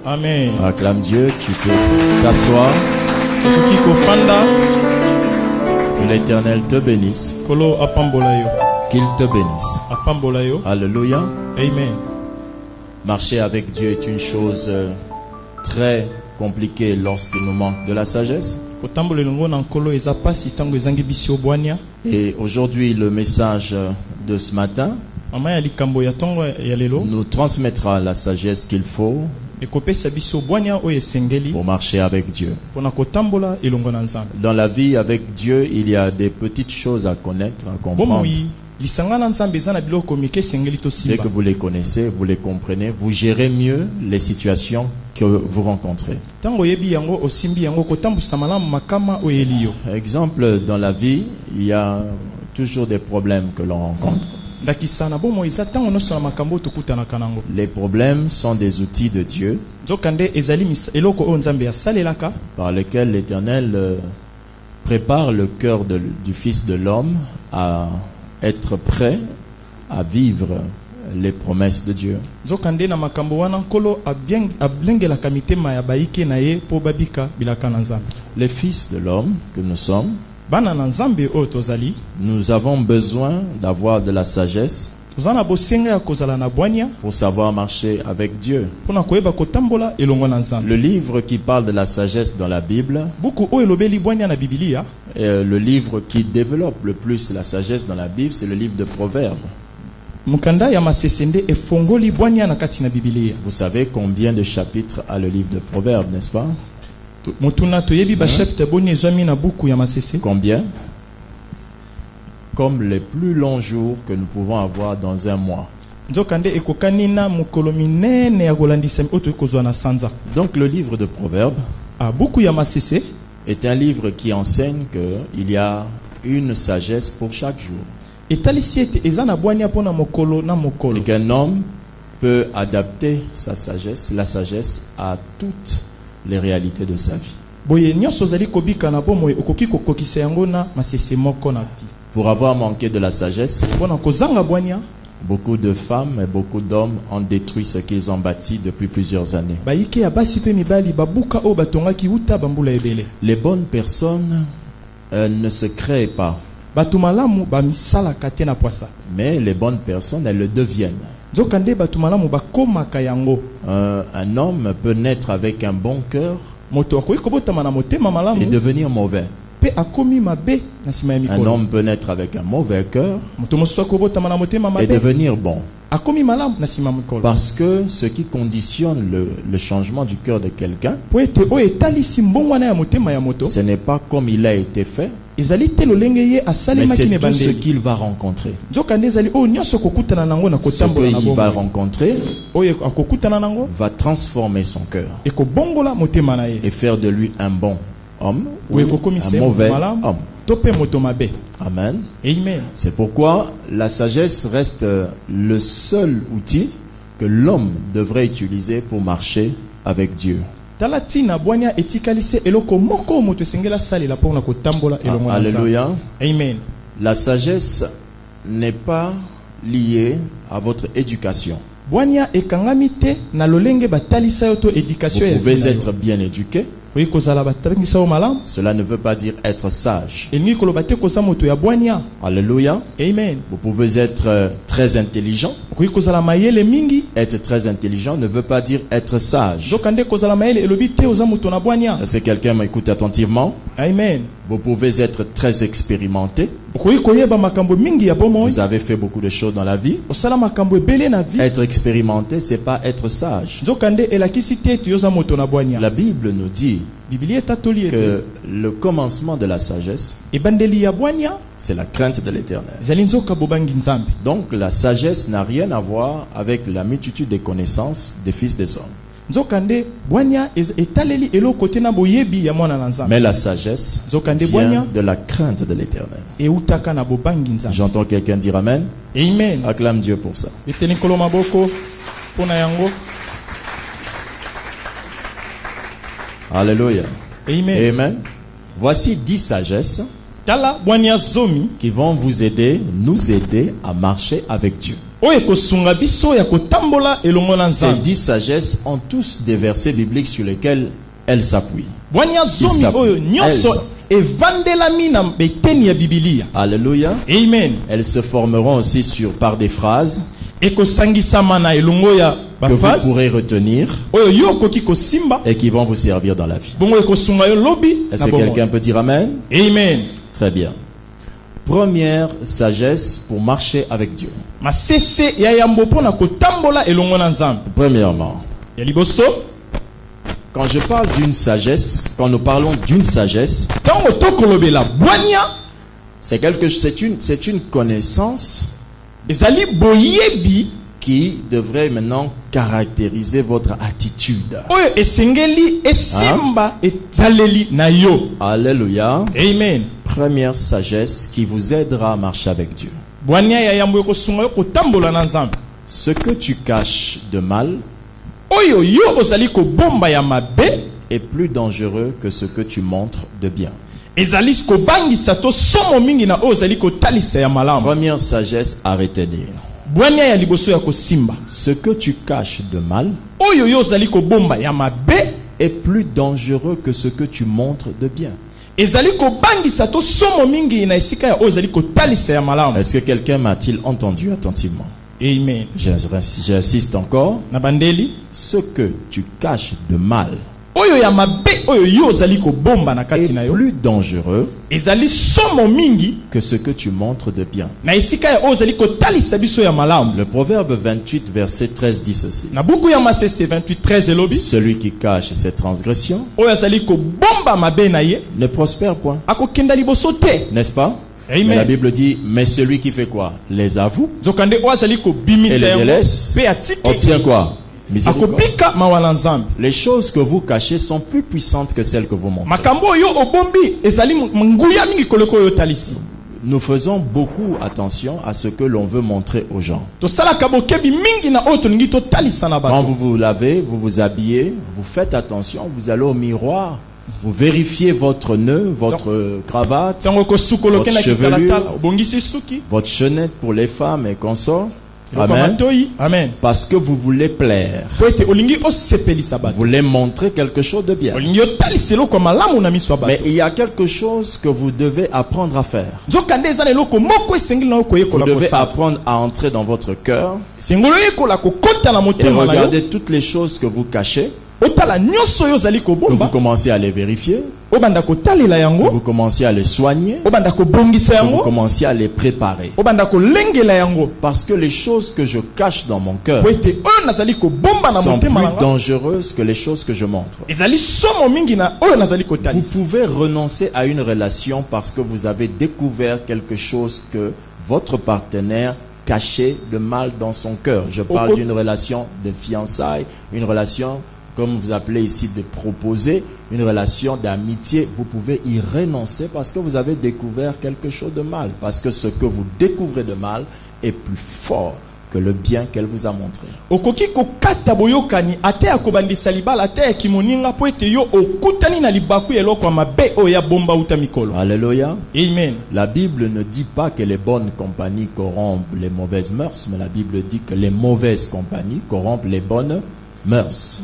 Amen. Acclame Dieu, tu peux t'asseoir. Que l'Éternel te bénisse. Qu'il te bénisse. Alléluia. Amen. Marcher avec Dieu est une chose très compliquée lorsqu'il nous manque de la sagesse. Et aujourd'hui, le message de ce matin nous transmettra la sagesse qu'il faut pour marcher avec Dieu. Dans la vie avec Dieu, il y a des petites choses à connaître, à comprendre. Dès que vous les connaissez, vous les comprenez, vous gérez mieux les situations que vous rencontrez. Exemple, dans la vie, il y a toujours des problèmes que l'on rencontre. Les problèmes sont des outils de Dieu par lesquels l'Éternel prépare le cœur du Fils de l'homme à être prêt à vivre les promesses de Dieu. Les fils de l'homme que nous sommes, nous avons besoin d'avoir de la sagesse pour savoir marcher avec Dieu. Le livre qui parle de la sagesse dans la Bible, le livre qui développe le plus la sagesse dans la Bible, c'est le livre de Proverbes. Vous savez combien de chapitres a le livre de Proverbes, n'est-ce pas? Combien? Comme les plus longs jours que nous pouvons avoir dans un mois. Donc le livre de Proverbes est un livre qui enseigne qu'il y a une sagesse pour chaque jour. Et qu'un homme peut adapter sa sagesse, la sagesse, à toutes les réalités de sa vie. Pour avoir manqué de la sagesse, beaucoup de femmes et beaucoup d'hommes ont détruit ce qu'ils ont bâti depuis plusieurs années. Les bonnes personnes ne se créent pas. Mais les bonnes personnes, elles le deviennent. Un homme peut naître avec un bon cœur et devenir mauvais. Un homme peut naître avec un mauvais cœur et devenir bon. Parce que ce qui conditionne le changement du cœur de quelqu'un, ce n'est pas comme il a été fait, mais c'est tout ce qu'il va rencontrer. Ce qu'il va rencontrer va transformer son cœur et faire de lui un bon homme ou un mauvais homme. Amen. C'est pourquoi la sagesse reste le seul outil que l'homme devrait utiliser pour marcher avec Dieu. Alléluia. Amen. La sagesse n'est pas liée à votre éducation. Vous pouvez être bien éduqué. Cela ne veut pas dire être sage. Alléluia. Amen. Vous pouvez être très intelligent. Être très intelligent ne veut pas dire être sage. Est-ce que quelqu'un m'écoute attentivement? Amen. Vous pouvez être très expérimenté. Vous avez fait beaucoup de choses dans la vie. Être expérimenté, c'est pas être sage. La Bible nous dit que le commencement de la sagesse, c'est la crainte de l'Éternel. Donc la sagesse n'a rien à voir avec la multitude des connaissances des fils des hommes. Mais la sagesse vient de la crainte de l'Éternel. J'entends quelqu'un dire Amen. Amen. Acclame Dieu pour ça. Alléluia. Amen. Amen. Voici 10 sagesses qui vont nous aider à marcher avec Dieu. Ces 10 sagesses ont tous des versets bibliques sur lesquels elles s'appuient. Alléluia. Amen. Elles se formeront aussi par des phrases que vous pourrez retenir et qui vont vous servir dans la vie. Est-ce que quelqu'un peut dire Amen? Amen. Très bien. Première sagesse pour marcher avec Dieu. Premièrement, quand je parle d'une sagesse, quand nous parlons d'une sagesse, c'est une connaissance qui devrait maintenant caractériser votre attitude. Alléluia. Amen. Première sagesse qui vous aidera à marcher avec Dieu. Ce que tu caches de mal est plus dangereux que ce que tu montres de bien. Première sagesse à retenir. Ce que tu caches de mal est plus dangereux que ce que tu montres de bien. Est-ce que quelqu'un m'a-t-il entendu attentivement? Amen. J'insiste encore. Ce que tu caches de mal est plus dangereux que ce que tu montres de bien. Le proverbe 28 verset 13 dit ceci. Celui qui cache ses transgressions ne prospère point. N'est-ce pas? Amen. Mais la Bible dit, mais celui qui fait quoi? Les avoue et les délaisse obtient quoi? Miséricorde. Les choses que vous cachez sont plus puissantes que celles que vous montrez. Nous faisons beaucoup attention à ce que l'on veut montrer aux gens. Quand vous vous lavez, vous vous habillez, vous faites attention, vous allez au miroir, vous vérifiez votre nœud, votre cravate, votre chevelure, votre chaînette pour les femmes et consorts. Amen. Amen. Parce que vous voulez plaire. Vous voulez montrer quelque chose de bien. Mais il y a quelque chose que vous devez apprendre à faire. Vous devez apprendre à entrer dans votre cœur et regarder toutes les choses que vous cachez, que vous commencez à les vérifier, que vous commencez à les soigner, que vous commencez à les préparer. Parce que les choses que je cache dans mon cœur sont plus dangereuses que les choses que je montre. Vous pouvez renoncer à une relation parce que vous avez découvert quelque chose que votre partenaire cachait de mal dans son cœur. Je parle d'une relation de fiançailles, une relation, comme vous appelez ici, de proposer, une relation d'amitié. Vous pouvez y renoncer parce que vous avez découvert quelque chose de mal. Parce que ce que vous découvrez de mal est plus fort que le bien qu'elle vous a montré. Alléluia. Amen. La Bible ne dit pas que les bonnes compagnies corrompent les mauvaises mœurs, mais la Bible dit que les mauvaises compagnies corrompent les bonnes mœurs.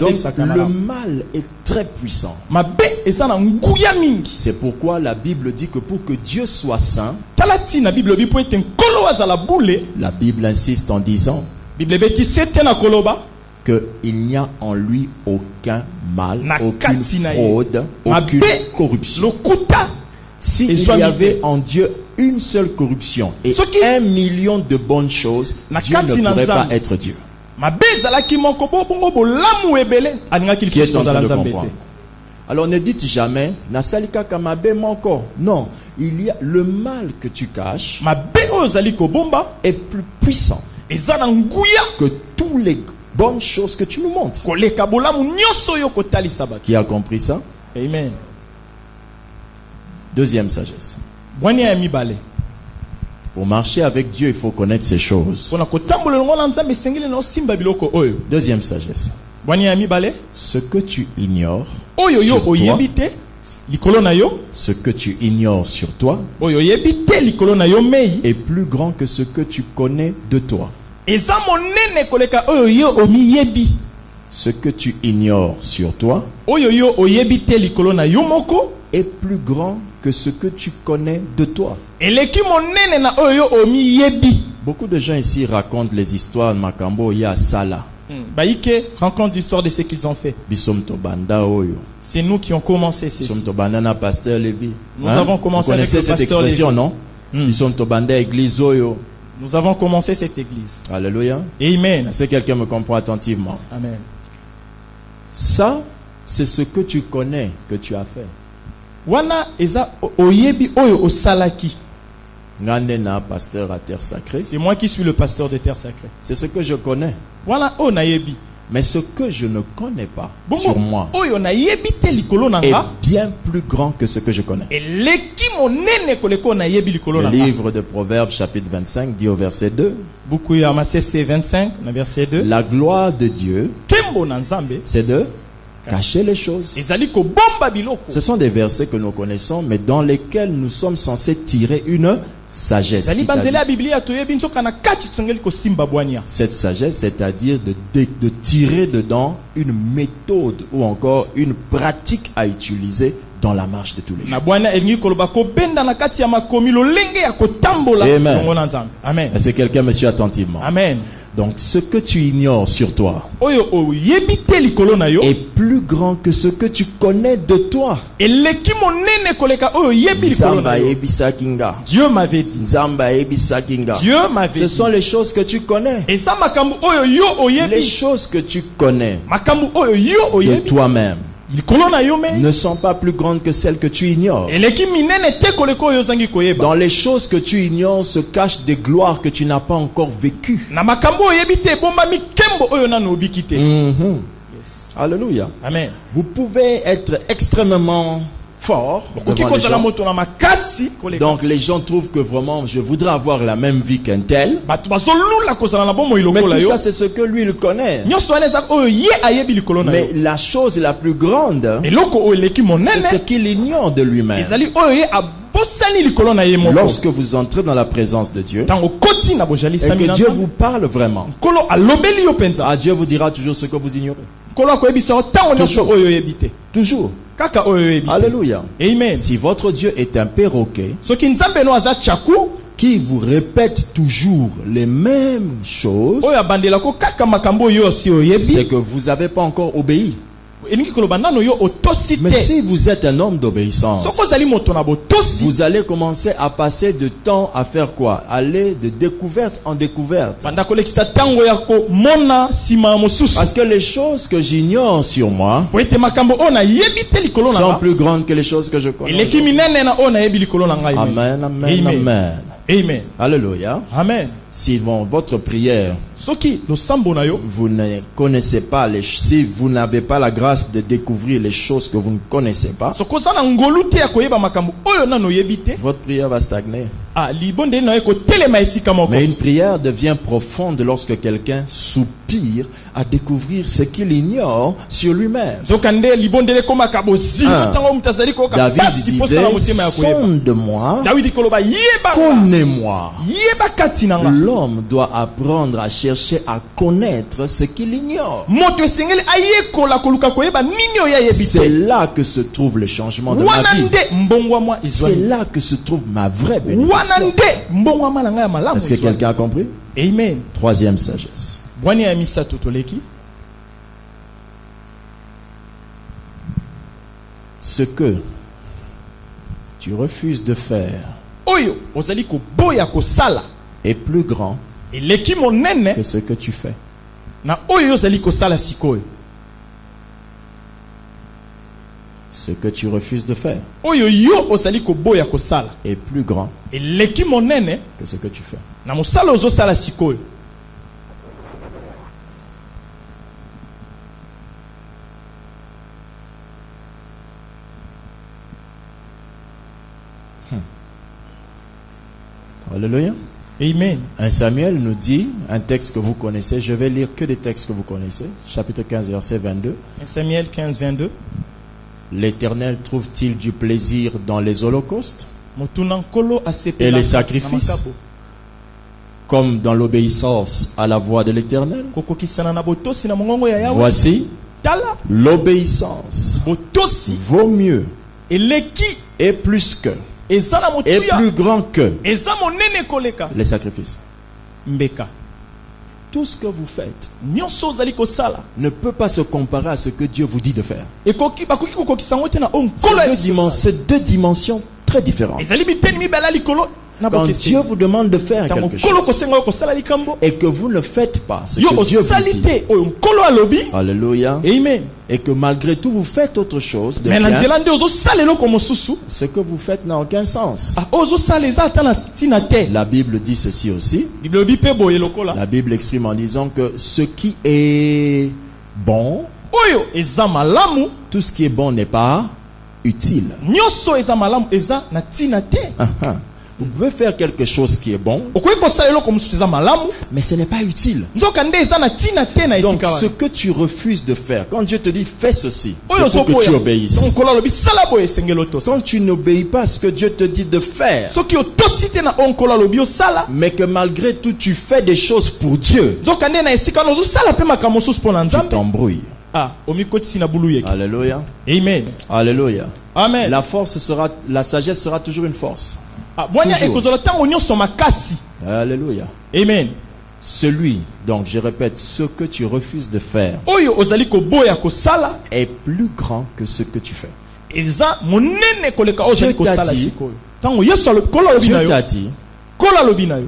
Donc, le mal est très puissant. C'est pourquoi la Bible dit que pour que Dieu soit saint, la Bible insiste en disant qu'il n'y a en lui aucun mal, aucune fraude, aucune corruption. S'il y avait en Dieu une seule corruption et 1 million de bonnes choses, Dieu ne pourrait pas être Dieu. Qui est en train de comprendre? Alors ne dites jamais Nasalika Kamabe Moko. Non, il y a le mal que tu caches est plus puissant que toutes les bonnes choses que tu nous montres. Qui a compris ça? Amen. Deuxième sagesse. Pour marcher avec Dieu, il faut connaître ces choses. Deuxième sagesse. Ce que tu ignores sur toi, ce que tu ignores sur toi est plus grand que ce que tu connais de toi. Ce que tu ignores sur toi est plus grand que ce que tu connais de toi. Beaucoup de gens ici racontent les histoires de Makambo ya Sala. Raconte l'histoire de ce qu'ils ont fait. C'est nous qui ont commencé ceci. Nous avons commencé avec le pasteur cette expression, non? Nous avons commencé cette église. Alléluia. Amen. Est-ce que quelqu'un me comprend attentivement? Amen. Ça, c'est ce que tu connais que tu as fait. Wana eza oyebi oyo osalaki. Ngandena pasteur à Terre Sacrée. C'est moi qui suis le pasteur de Terre Sacrée. C'est ce que je connais. Voilà onayebi. Mais ce que je ne connais pas sur moi est bien plus grand que ce que je connais. Le livre de Proverbes chapitre 25 dit au verset 2. La gloire de Dieu, c'est de cacher les choses. Ce sont des versets que nous connaissons, mais dans lesquels nous sommes censés tirer une sagesse. Cette sagesse, c'est-à-dire de tirer dedans une méthode ou encore une pratique à utiliser dans la marche de tous les jours. Amen. Est-ce que quelqu'un me suit attentivement? Amen. Donc ce que tu ignores sur toi est plus grand que ce que tu connais de toi. Dieu m'avait dit. Dieu m'avait dit. Ce sont les choses que tu connais. Les choses que tu connais de toi-même ne sont pas plus grandes que celles que tu ignores. Dans les choses que tu ignores se cachent des gloires que tu n'as pas encore vécues. Yes. Alléluia. Amen. Vous pouvez être extrêmement fort devant les gens. Donc les gens trouvent que vraiment je voudrais avoir la même vie qu'un tel. Mais tout ça c'est ce que lui il connaît. Mais la chose la plus grande, c'est ce qu'il ignore de lui-même. Lorsque vous entrez dans la présence de Dieu et que Dieu vous parle vraiment, Dieu vous dira toujours ce que vous ignorez. Toujours. Alléluia. Amen. Si votre Dieu est un perroquet qui vous répète toujours les mêmes choses, c'est que vous n'avez pas encore obéi. Mais si vous êtes un homme d'obéissance, vous allez commencer à passer de temps à faire quoi? Aller de découverte en découverte. Parce que les choses que j'ignore sur moi sont plus grandes que les choses que je connais. Amen, amen, amen. Amen. Alléluia. Amen. Si votre prière, vous ne connaissez pas si vous n'avez pas la grâce de découvrir les choses que vous ne connaissez pas, votre prière va stagner. Mais une prière devient profonde lorsque quelqu'un soupire à découvrir ce qu'il ignore sur lui-même. David disait, sonde-moi, connais-moi. L'homme doit apprendre à chercher à connaître ce qu'il ignore. C'est là que se trouve le changement de ma vie. C'est là que se trouve ma vraie bénédiction. Est-ce que quelqu'un a compris? Amen. Troisième sagesse. Ce que tu refuses de faire est plus grand que ce que tu fais. Ce que tu refuses de faire est plus grand que ce que tu fais. Alléluia. Amen. 1 Samuel nous dit, un texte que vous connaissez, je vais lire que des textes que vous connaissez, chapitre 15, verset 22. 1 Samuel 15, 22. L'Éternel trouve-t-il du plaisir dans les holocaustes et les sacrifices, comme dans l'obéissance à la voix de l'Éternel? Voici, l'obéissance vaut mieux et plus que et plus grand que les sacrifices. Tout ce que vous faites ne peut pas se comparer à ce que Dieu vous dit de faire. C'est deux dimensions très différentes. Quand Dieu vous demande de faire quelque chose et que vous ne faites pas ce que Dieu vous dit, alléluia, amen, et que malgré tout vous faites autre chose de bien, ce que vous faites n'a aucun sens. La Bible dit ceci aussi. La Bible exprime en disant que ce qui est bon, tout ce qui est bon n'est pas utile. Vous pouvez faire quelque chose qui est bon, mais ce n'est pas utile. Donc ce que tu refuses de faire, quand Dieu te dit fais ceci, c'est pour que tu obéisses. Quand tu n'obéis pas à ce que Dieu te dit de faire, mais que malgré tout tu fais des choses pour Dieu, tu t'embrouilles. Alléluia. Amen. Alléluia. Amen. La sagesse sera toujours une force. Alléluia. Amen. Celui, donc je répète, ce que tu refuses de faire est plus grand que ce que tu fais. Dieu t'a dit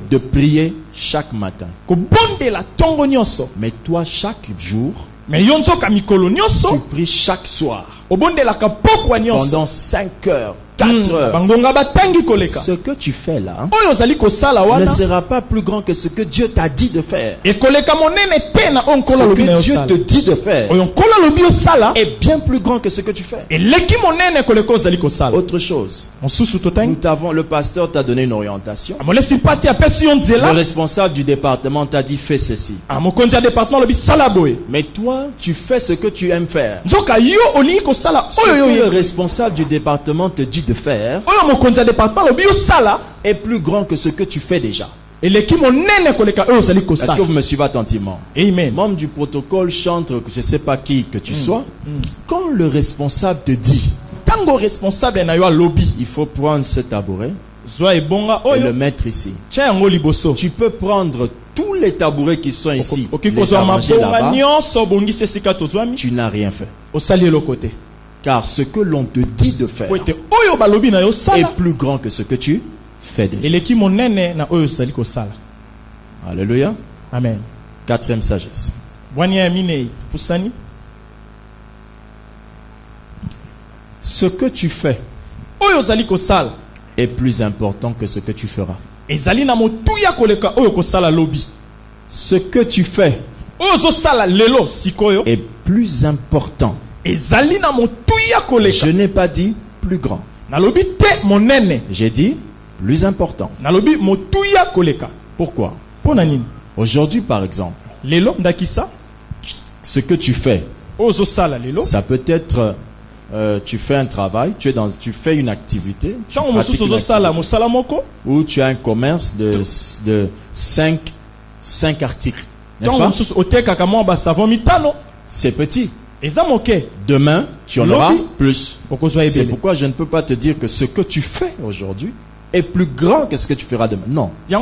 de prier chaque matin. Mais toi, chaque jour, tu pries chaque soir pendant 5 heures. 4 heures. Ce que tu fais là ne sera pas plus grand que ce que Dieu t'a dit de faire. Ce que Dieu te dit de faire est bien plus grand que ce que tu fais. Autre chose, le pasteur t'a donné une orientation. Le responsable du département t'a dit fais ceci. Mais toi, tu fais ce que tu aimes faire. Ce que le responsable du département te dit de faire est plus grand que ce que tu fais déjà. Est-ce que vous me suivez attentivement? Amen. Membre du protocole, chantre, je ne sais pas qui que tu sois, quand le responsable te dit il faut prendre ce tabouret et le mettre ici, tu peux prendre tous les tabourets qui sont ici, les arranger là-bas, tu n'as rien fait. Car ce que l'on te dit de faire est plus grand que ce que tu fais déjà. Alléluia. Amen. 4e sagesse. Ce que tu fais est plus important que ce que tu feras. Ce que tu fais est plus important. Je n'ai pas dit plus grand. J'ai dit plus important. Pourquoi? Aujourd'hui, par exemple, ce que tu fais, ça peut être tu fais un travail, tu fais une activité, ou tu as un commerce de 5 articles, n'est-ce pas? C'est petit. Demain, tu en auras plus. C'est pourquoi je ne peux pas te dire que ce que tu fais aujourd'hui est plus grand que ce que tu feras demain. Non. Mais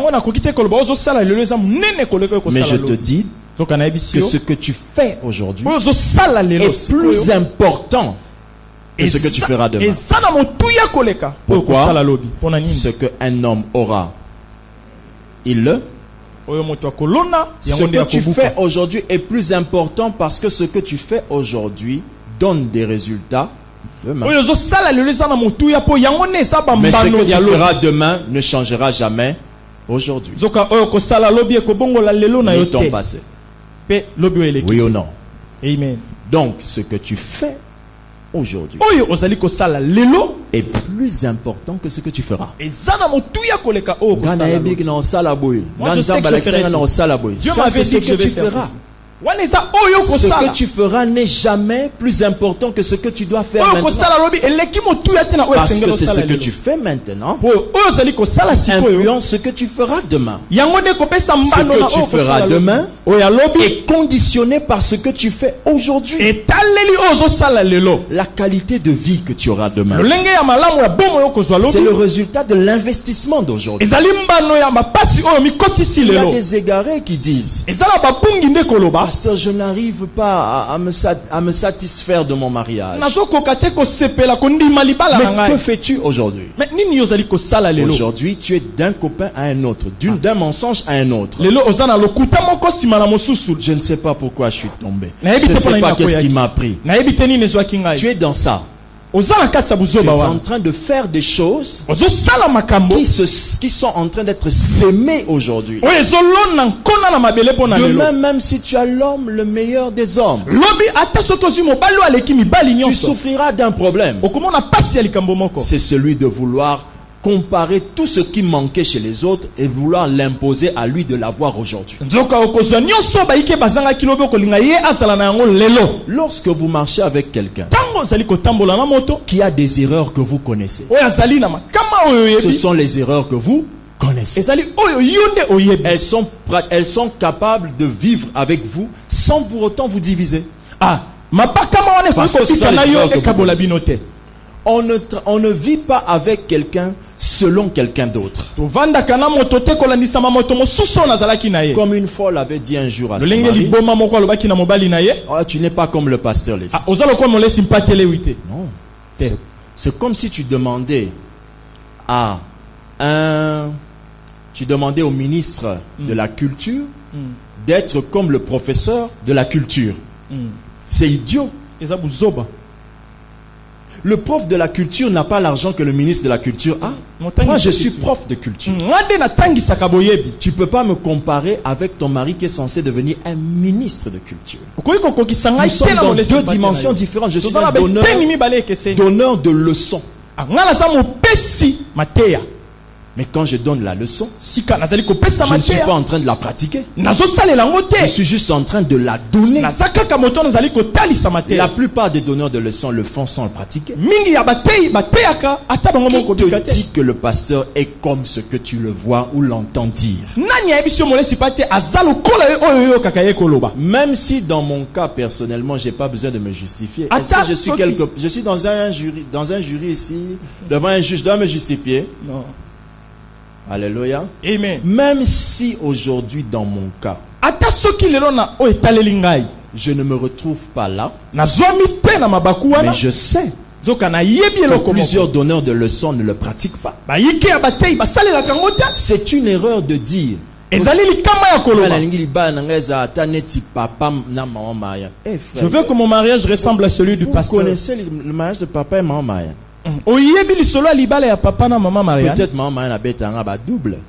je te dis que ce que tu fais aujourd'hui est plus important que ce que tu feras demain. Pourquoi? Ce qu'un homme aura, il le... Ce que tu fais aujourd'hui est plus important parce que ce que tu fais aujourd'hui donne des résultats demain. Mais ce que tu feras demain ne changera jamais aujourd'hui. Ni ton passé. Oui ou non? Amen. Donc ce que tu fais aujourd'hui est plus important que ce que tu feras. Moi, je sais que je ferai. Ça, c'est ce que tu feras. Ce que tu feras n'est jamais plus important que ce que tu dois faire maintenant. Parce que c'est ce que tu fais maintenant influence ce que tu feras demain. Ce que tu feras demain est conditionné par ce que tu fais aujourd'hui. La qualité de vie que tu auras demain, c'est le résultat de l'investissement d'aujourd'hui. Il y a des égarés qui disent: Pasteur, je n'arrive pas à me satisfaire de mon mariage. Mais que fais-tu aujourd'hui? Aujourd'hui, tu es d'un copain à un autre, d'un mensonge à un autre. Je ne sais pas pourquoi je suis tombé. Je ne sais pas qu'est-ce qui m'a pris. Tu es dans ça. Tu es en train de faire des choses qui sont en train d'être sémées aujourd'hui. Demain, même si tu as l'homme le meilleur des hommes, tu souffriras d'un problème. C'est celui de vouloir comparer tout ce qui manquait chez les autres et vouloir l'imposer à lui de l'avoir aujourd'hui. Lorsque vous marchez avec quelqu'un qui a des erreurs que vous connaissez, ce sont les erreurs que vous connaissez. Elles sont capables de vivre avec vous sans pour autant vous diviser. Parce que ce sont les erreurs que vous connaissez. On ne vit pas avec quelqu'un selon quelqu'un d'autre. Comme une folle avait dit un jour à son mari: oh, tu n'es pas comme le pasteur Lévi. Non. C'est comme si tu demandais au ministre de la culture d'être comme le professeur de la culture. C'est idiot. Le prof de la culture n'a pas l'argent que le ministre de la culture a. Moi, je suis prof de culture. Tu ne peux pas me comparer avec ton mari qui est censé devenir un ministre de culture. Nous sommes dans deux dimensions différentes. Je suis un donneur de leçons. Mais quand je donne la leçon, je ne suis pas en train de la pratiquer. Je suis juste en train de la donner. La plupart des donneurs de leçons le font sans le pratiquer. Qui te dit que le pasteur est comme ce que tu le vois ou l'entends dire? Même si dans mon cas personnellement, j'ai pas besoin de me justifier. Est-ce que je suis dans un jury ici, devant un juge, je dois me justifier? Non. Alléluia. Amen. Même si aujourd'hui dans mon cas, je ne me retrouve pas là, mais je sais que plusieurs donneurs de leçons ne le pratiquent pas. C'est une erreur de dire: je veux que mon mariage ressemble à celui du pasteur. Vous connaissez le mariage de papa et maman Maya? Peut-être maman Maya a bêté un double.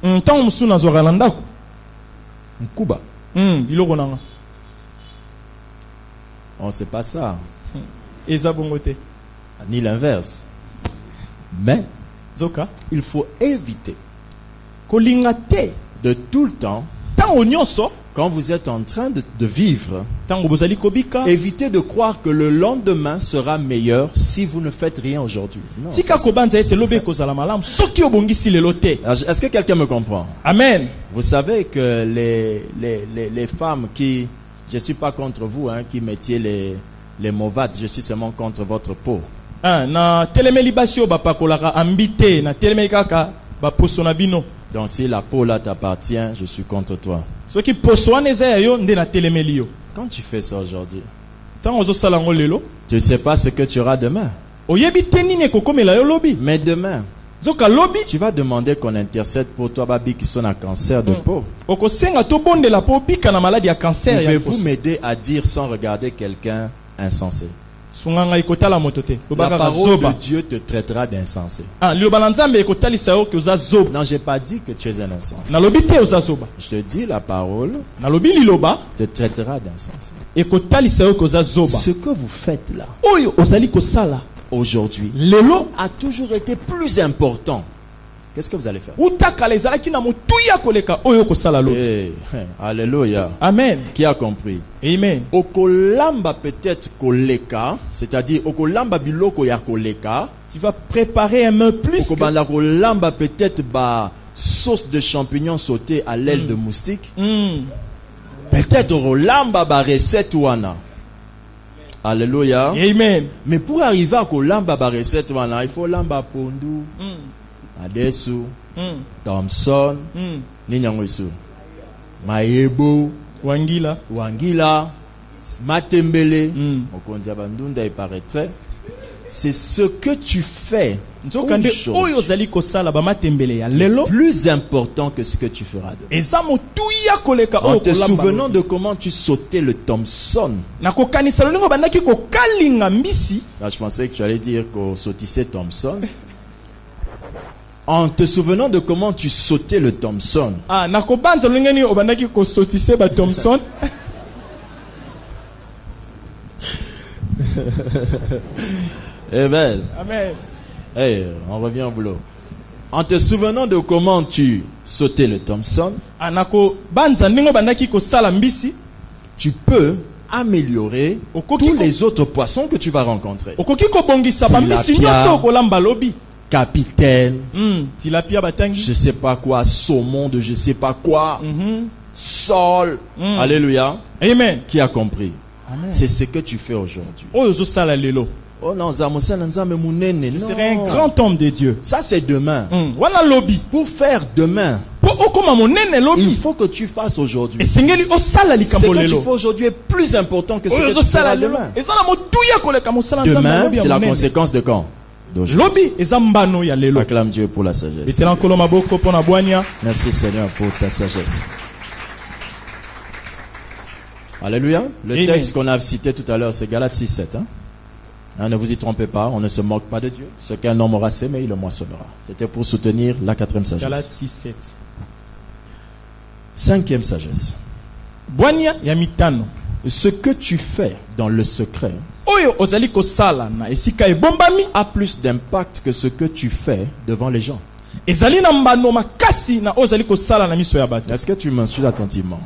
Kuba. On sait pas ça. Ni l'inverse. Mais il faut éviter de tout le temps, quand vous êtes en train de vivre, évitez de croire que le lendemain sera meilleur si vous ne faites rien aujourd'hui. Est-ce que quelqu'un me comprend? Amen. Vous savez que les femmes qui, je ne suis pas contre vous, qui mettiez les mauvaises, je suis seulement contre votre peau. Donc si la peau là t'appartient, je suis contre toi. Quand tu fais ça aujourd'hui, tu ne sais pas ce que tu auras demain. Mais demain, tu vas demander qu'on intercède pour toi, babi, qui sont un cancer de peau. Pouvez-vous m'aider à dire sans regarder quelqu'un insensé? La parole de Dieu te traitera d'insensé. Non, je n'ai pas dit que tu es un insensé. Je te dis, la parole te traitera d'insensé. Ce que vous faites là, aujourd'hui, a toujours été plus important qu'est-ce que vous allez faire? Hey, alléluia. Amen. Qui a compris? Amen. Okolamba peut-être koleka, c'est-à-dire okolamba biloko ya koleka. Tu vas préparer un peu plus. Okolamba peut-être sauce de champignons sautés à l'aile de moustique. Peut-être okolamba recette wana. Alléluia. Amen. Mais pour arriver à kolamba recette wana, il faut lamba pondu, adesu, Thompson, ninyangoisu, Maebo, Wangila, Matembele, Bandunda il paraîtrait. C'est ce que tu fais. Plus important que ce que tu feras demain. En te souvenant de comment tu sautais le Thompson. Je pensais que tu allais dire qu'on sautissait Thompson. En te souvenant de comment tu sautais le Thompson. Amen. Amen. Amen. Hey, on revient au boulot. En te souvenant de comment tu sautais le Thompson, tu peux améliorer tous les autres poissons que tu vas rencontrer. Capitaine, je sais pas quoi, saumon de je sais pas quoi, sol, alléluia. Amen. Qui a compris? C'est ce que tu fais aujourd'hui. Oh non, je serai un grand homme de Dieu. Ça c'est demain. Pour faire demain, il faut que tu fasses aujourd'hui. Ce que tu fais aujourd'hui est plus important que ce que tu feras demain. Demain, c'est la conséquence de quand? Acclame Dieu pour la sagesse. Merci Seigneur pour ta sagesse. Alléluia. Le texte qu'on a cité tout à l'heure, c'est Galates 6:7. Ne vous y trompez pas, on ne se moque pas de Dieu. Ce qu'un homme aura semé, il le moissonnera. C'était pour soutenir la 4e sagesse. Galates 6:7. 5e sagesse. Ce que tu fais dans le secret a plus d'impact que ce que tu fais devant les gens. Est-ce que tu m'en suis attentivement?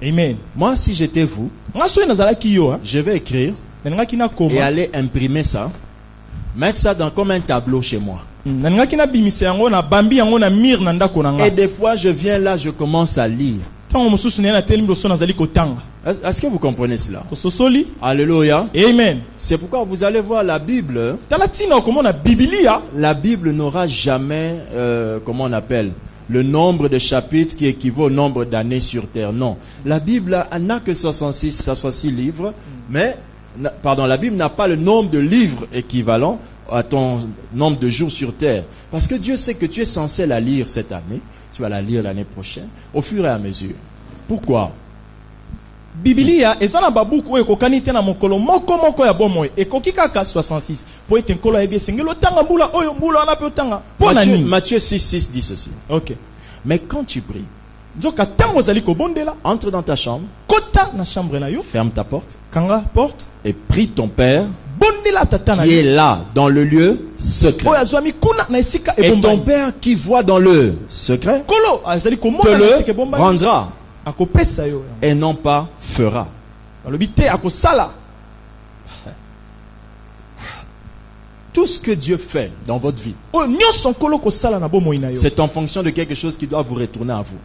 Amen. Moi, si j'étais vous, je vais écrire et aller imprimer ça, mettre ça comme un tableau chez moi. Et des fois, je viens là, je commence à lire. Est-ce que vous comprenez cela? Alléluia. Amen. C'est pourquoi vous allez voir la Bible. La Bible n'aura jamais, comment on appelle, le nombre de chapitres qui équivaut au nombre d'années sur terre. Non. La Bible n'a que 66 livres, mais, pardon, la Bible n'a pas le nombre de livres équivalent à ton nombre de jours sur terre. Parce que Dieu sait que tu es censé la lire cette année. Tu vas la lire l'année prochaine, au fur et à mesure. Pourquoi? Biblia ezana babuku ekokani te na mokolo moko ya bomoy ekoki kaka 66 po ete nkolo yebi sengelo tanga mbula oyo mbula wana pe tanga pona nini. Matthieu 6:6 dit ceci. OK. Mais quand tu pries, nzoka tango zali ko bondela, entre dans ta chambre, kota na chambre na yo, ferme ta porte, kanga porte et prie ton Père qui est là dans le lieu secret. Et ton Père qui voit dans le secret te le rendra et non pas fera. Tout ce que Dieu fait dans votre vie, c'est en fonction de quelque chose qui doit vous retourner à vous.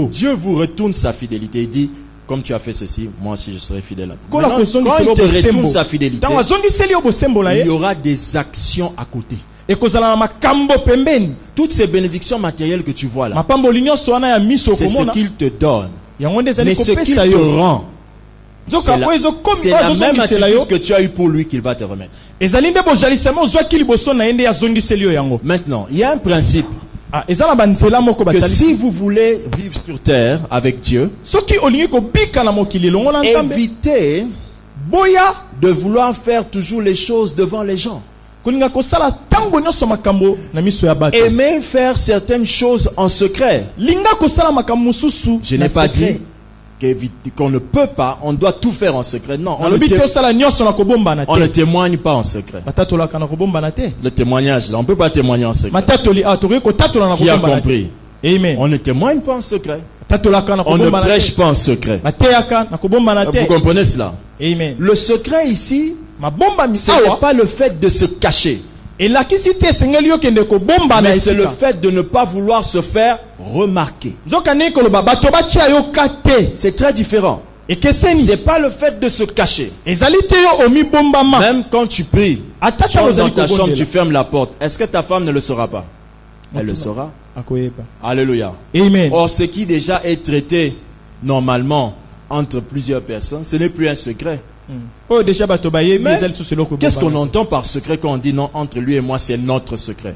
Dieu vous retourne sa fidélité. Il dit, comme tu as fait ceci, moi aussi je serai fidèle à toi. Quand il te retourne sa fidélité, il y aura des actions à côté. Toutes ces bénédictions matérielles que tu vois là, c'est ce qu'il te donne. Mais ce qu'il te rend, c'est la même attitude que tu as eu pour lui qu'il va te remettre. Maintenant, il y a un principe. Que si vous voulez vivre sur terre avec Dieu, évitez de vouloir faire toujours les choses devant les gens. Aimez faire certaines choses en secret. Je n'ai pas dit qu'on ne peut pas, on doit tout faire en secret. Non, on ne témoigne pas en secret. Le témoignage, là, on ne peut pas témoigner en secret. Qui a compris? Amen. On ne témoigne pas en secret. On ne prêche pas en secret. Vous comprenez cela? Amen. Le secret ici, ce n'est pas le fait de se cacher. Mais c'est le fait de ne pas vouloir se faire remarquer. C'est très différent. C'est pas le fait de se cacher. Même quand tu pries, dans ta chambre, tu fermes la porte. Est-ce que ta femme ne le saura pas? Elle le saura. Alléluia. Amen. Or, ce qui déjà est traité normalement entre plusieurs personnes, ce n'est plus un secret. Mais qu'est-ce qu'on entend par secret quand on dit non, entre lui et moi, c'est notre secret?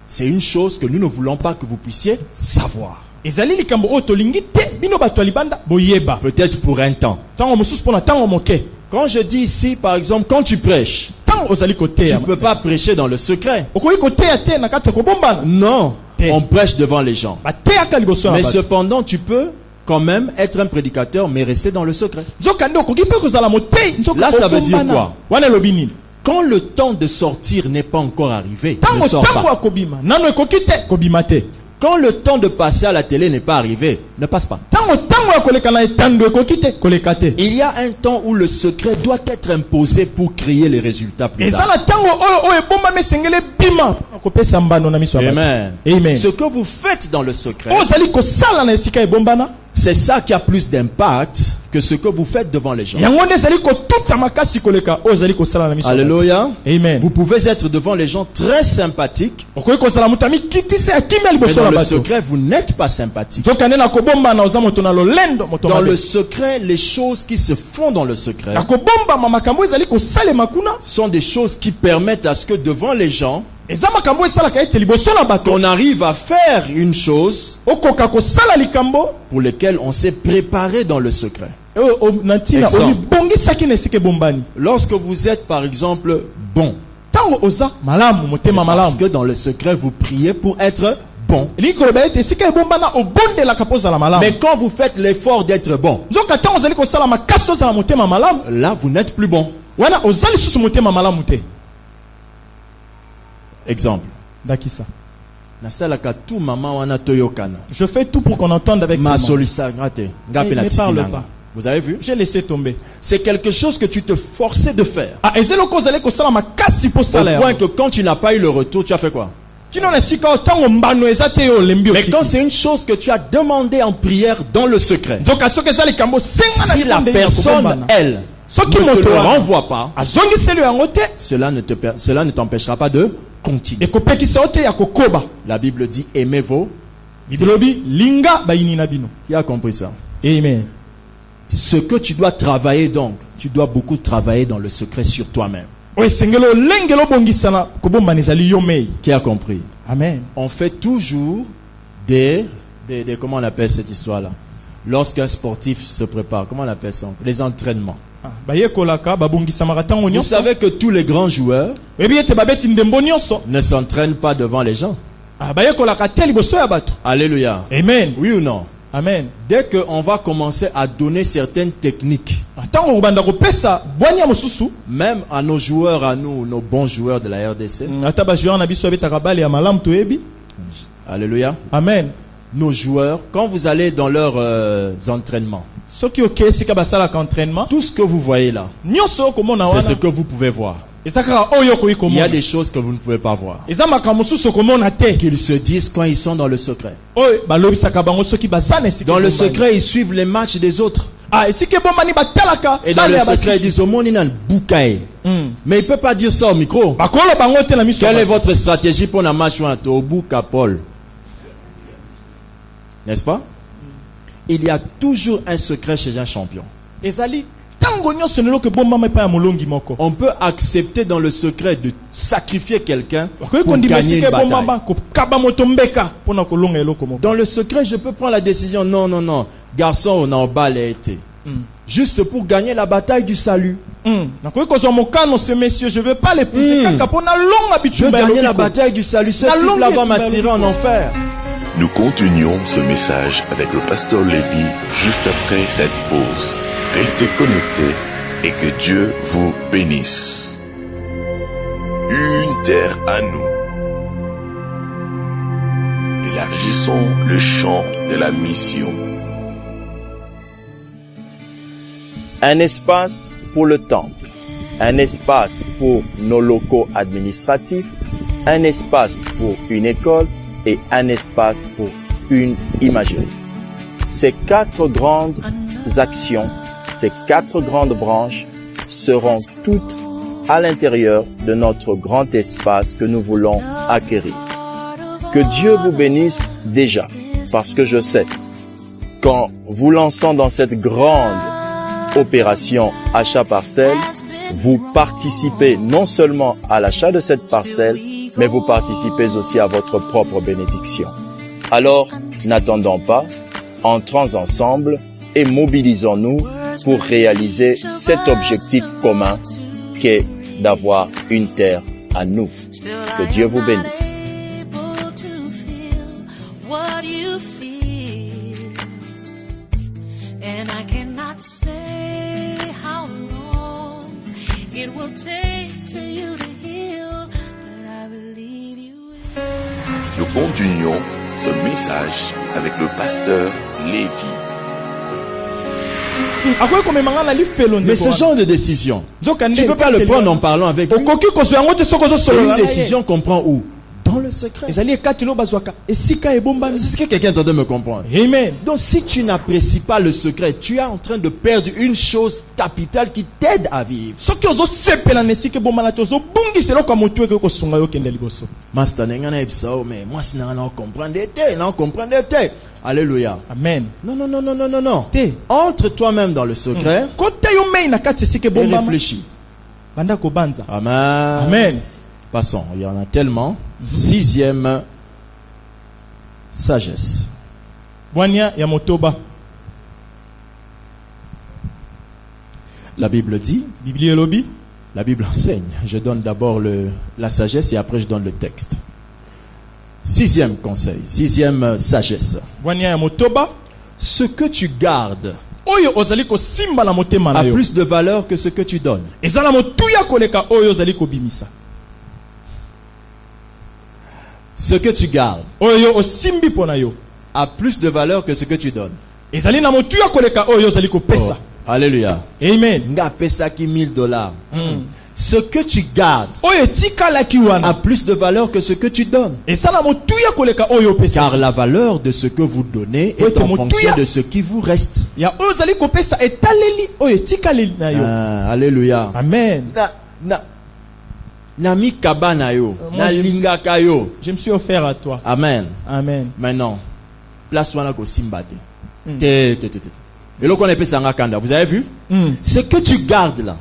C'est une chose que nous ne voulons pas que vous puissiez savoir. Peut-être pour un temps. Quand je dis ici, par exemple, quand tu prêches, tu ne peux pas prêcher dans le secret. Non, on prêche devant les gens. Mais cependant, tu peux quand même être un prédicateur, mais rester dans le secret. Là, ça veut dire quoi? Quand le temps de sortir n'est pas encore arrivé, ne sors pas. Quand le temps de passer à la télé n'est pas arrivé, ne passe pas. Il y a un temps où le secret doit être imposé pour créer les résultats plus tard. Amen. Amen. Ce que vous faites dans le secret, c'est ça qui a plus d'impact que ce que vous faites devant les gens. Alléluia. Amen. Vous pouvez être devant les gens très sympathiques, mais dans le secret, vous n'êtes pas sympathique. Dans le secret, les choses qui se font dans le secret sont des choses qui permettent à ce que devant les gens, qu'on arrive à faire une chose pour laquelle on s'est préparé dans le secret. Exemple. Lorsque vous êtes par exemple bon, c'est parce que dans le secret vous priez pour être bon. Mais quand vous faites l'effort d'être bon, là vous n'êtes plus bon. Exemple. Je fais tout pour qu'on entende avec ma ses mots. ne parle pas. Vous avez vu? J'ai laissé tomber. C'est quelque chose que tu te forçais de faire. Au point point que quand tu n'as pas eu le retour, tu as fait quoi? Mais quand c'est une chose que tu as demandé en prière dans le secret, si la personne, elle, ne te le renvoie pas, cela ne t'empêchera pas de continuer. La Bible dit aimez vos. Qui a compris ça? Amen. Ce que tu dois travailler donc, tu dois beaucoup travailler dans le secret sur toi-même. Qui a compris? Amen. On fait toujours des comment on appelle cette histoire-là? Lorsqu'un sportif se prépare, comment on appelle ça? Les entraînements. Vous savez que tous les grands joueurs ne s'entraînent pas devant les gens. Alléluia. Amen. Oui ou non? Amen. Dès qu'on va commencer à donner certaines techniques, même à nos joueurs, à nous, nos bons joueurs de la RDC, alléluia. Amen. Nos joueurs, quand vous allez dans leurs entraînements, tout ce que vous voyez là, c'est ce que vous pouvez voir. Il y a des choses que vous ne pouvez pas voir, qu'ils se disent quand ils sont dans le secret. Dans le secret, ils suivent les matchs des autres. Et dans le secret, ils disent au monde, mais il ne peut pas dire ça au micro. Quelle est votre stratégie pour un match au Bouka Paul? N'est-ce pas? Il y a toujours un secret chez un champion. On peut accepter dans le secret de sacrifier quelqu'un pour gagner une bataille. Dans le secret, je peux prendre la décision, non, garçon, on a balé été. Juste pour gagner la bataille du salut. Je veux pas l'épouser. Je veux gagner la bataille du salut. Ce type-là va m'attirer en enfer. Nous continuons ce message avec le pasteur Lévi juste après cette pause. Restez connectés et que Dieu vous bénisse. Une terre à nous. Élargissons le champ de la mission. Un espace pour le temple, un espace pour nos locaux administratifs, un espace pour une école et un espace pour une imagerie. Ces 4 grandes actions, ces 4 grandes branches seront toutes à l'intérieur de notre grand espace que nous voulons acquérir. Que Dieu vous bénisse déjà, parce que je sais qu'en vous lançant dans cette grande opération achat parcelle, vous participez non seulement à l'achat de cette parcelle, mais vous participez aussi à votre propre bénédiction. Alors, n'attendons pas, entrons ensemble et mobilisons-nous pour réaliser cet objectif commun qu'est d'avoir une terre à nous. Que Dieu vous bénisse. Nous continuons ce message avec le pasteur Lévi. Mais ce genre de décision, tu ne peux pas le prendre en parlant avec lui. C'est une décision qu'on prend où? Dans le secret. Est-ce que quelqu'un est en train de me comprendre? Amen. Donc si tu n'apprécies pas le secret, tu es en train de perdre une chose capitale qui t'aide à vivre. Alléluia. Amen. Non. Entre toi-même dans le secret et réfléchis. Amen. Amen. Passons, il y en a tellement. 6e sagesse. La Bible dit, la Bible enseigne. Je donne d'abord la sagesse et après je donne le texte. 6e conseil, 6e sagesse. Ce que tu gardes a plus de valeur que ce que tu donnes. Ce que tu gardes a plus de valeur que ce que tu donnes. Oh, alléluia. Amen. $1000. Ce que tu gardes a plus de valeur que ce que tu donnes. Car la valeur de ce que vous donnez est en fonction de ce qui vous reste. Alléluia. Amen. Nami kabana yo, na lingaka yo. Je me suis offert à toi. Amen. Amen. Maintenant, place wana ko simbate. Et là qu'on appelle ça ngakanda. Vous avez vu? Ce que tu gardes là.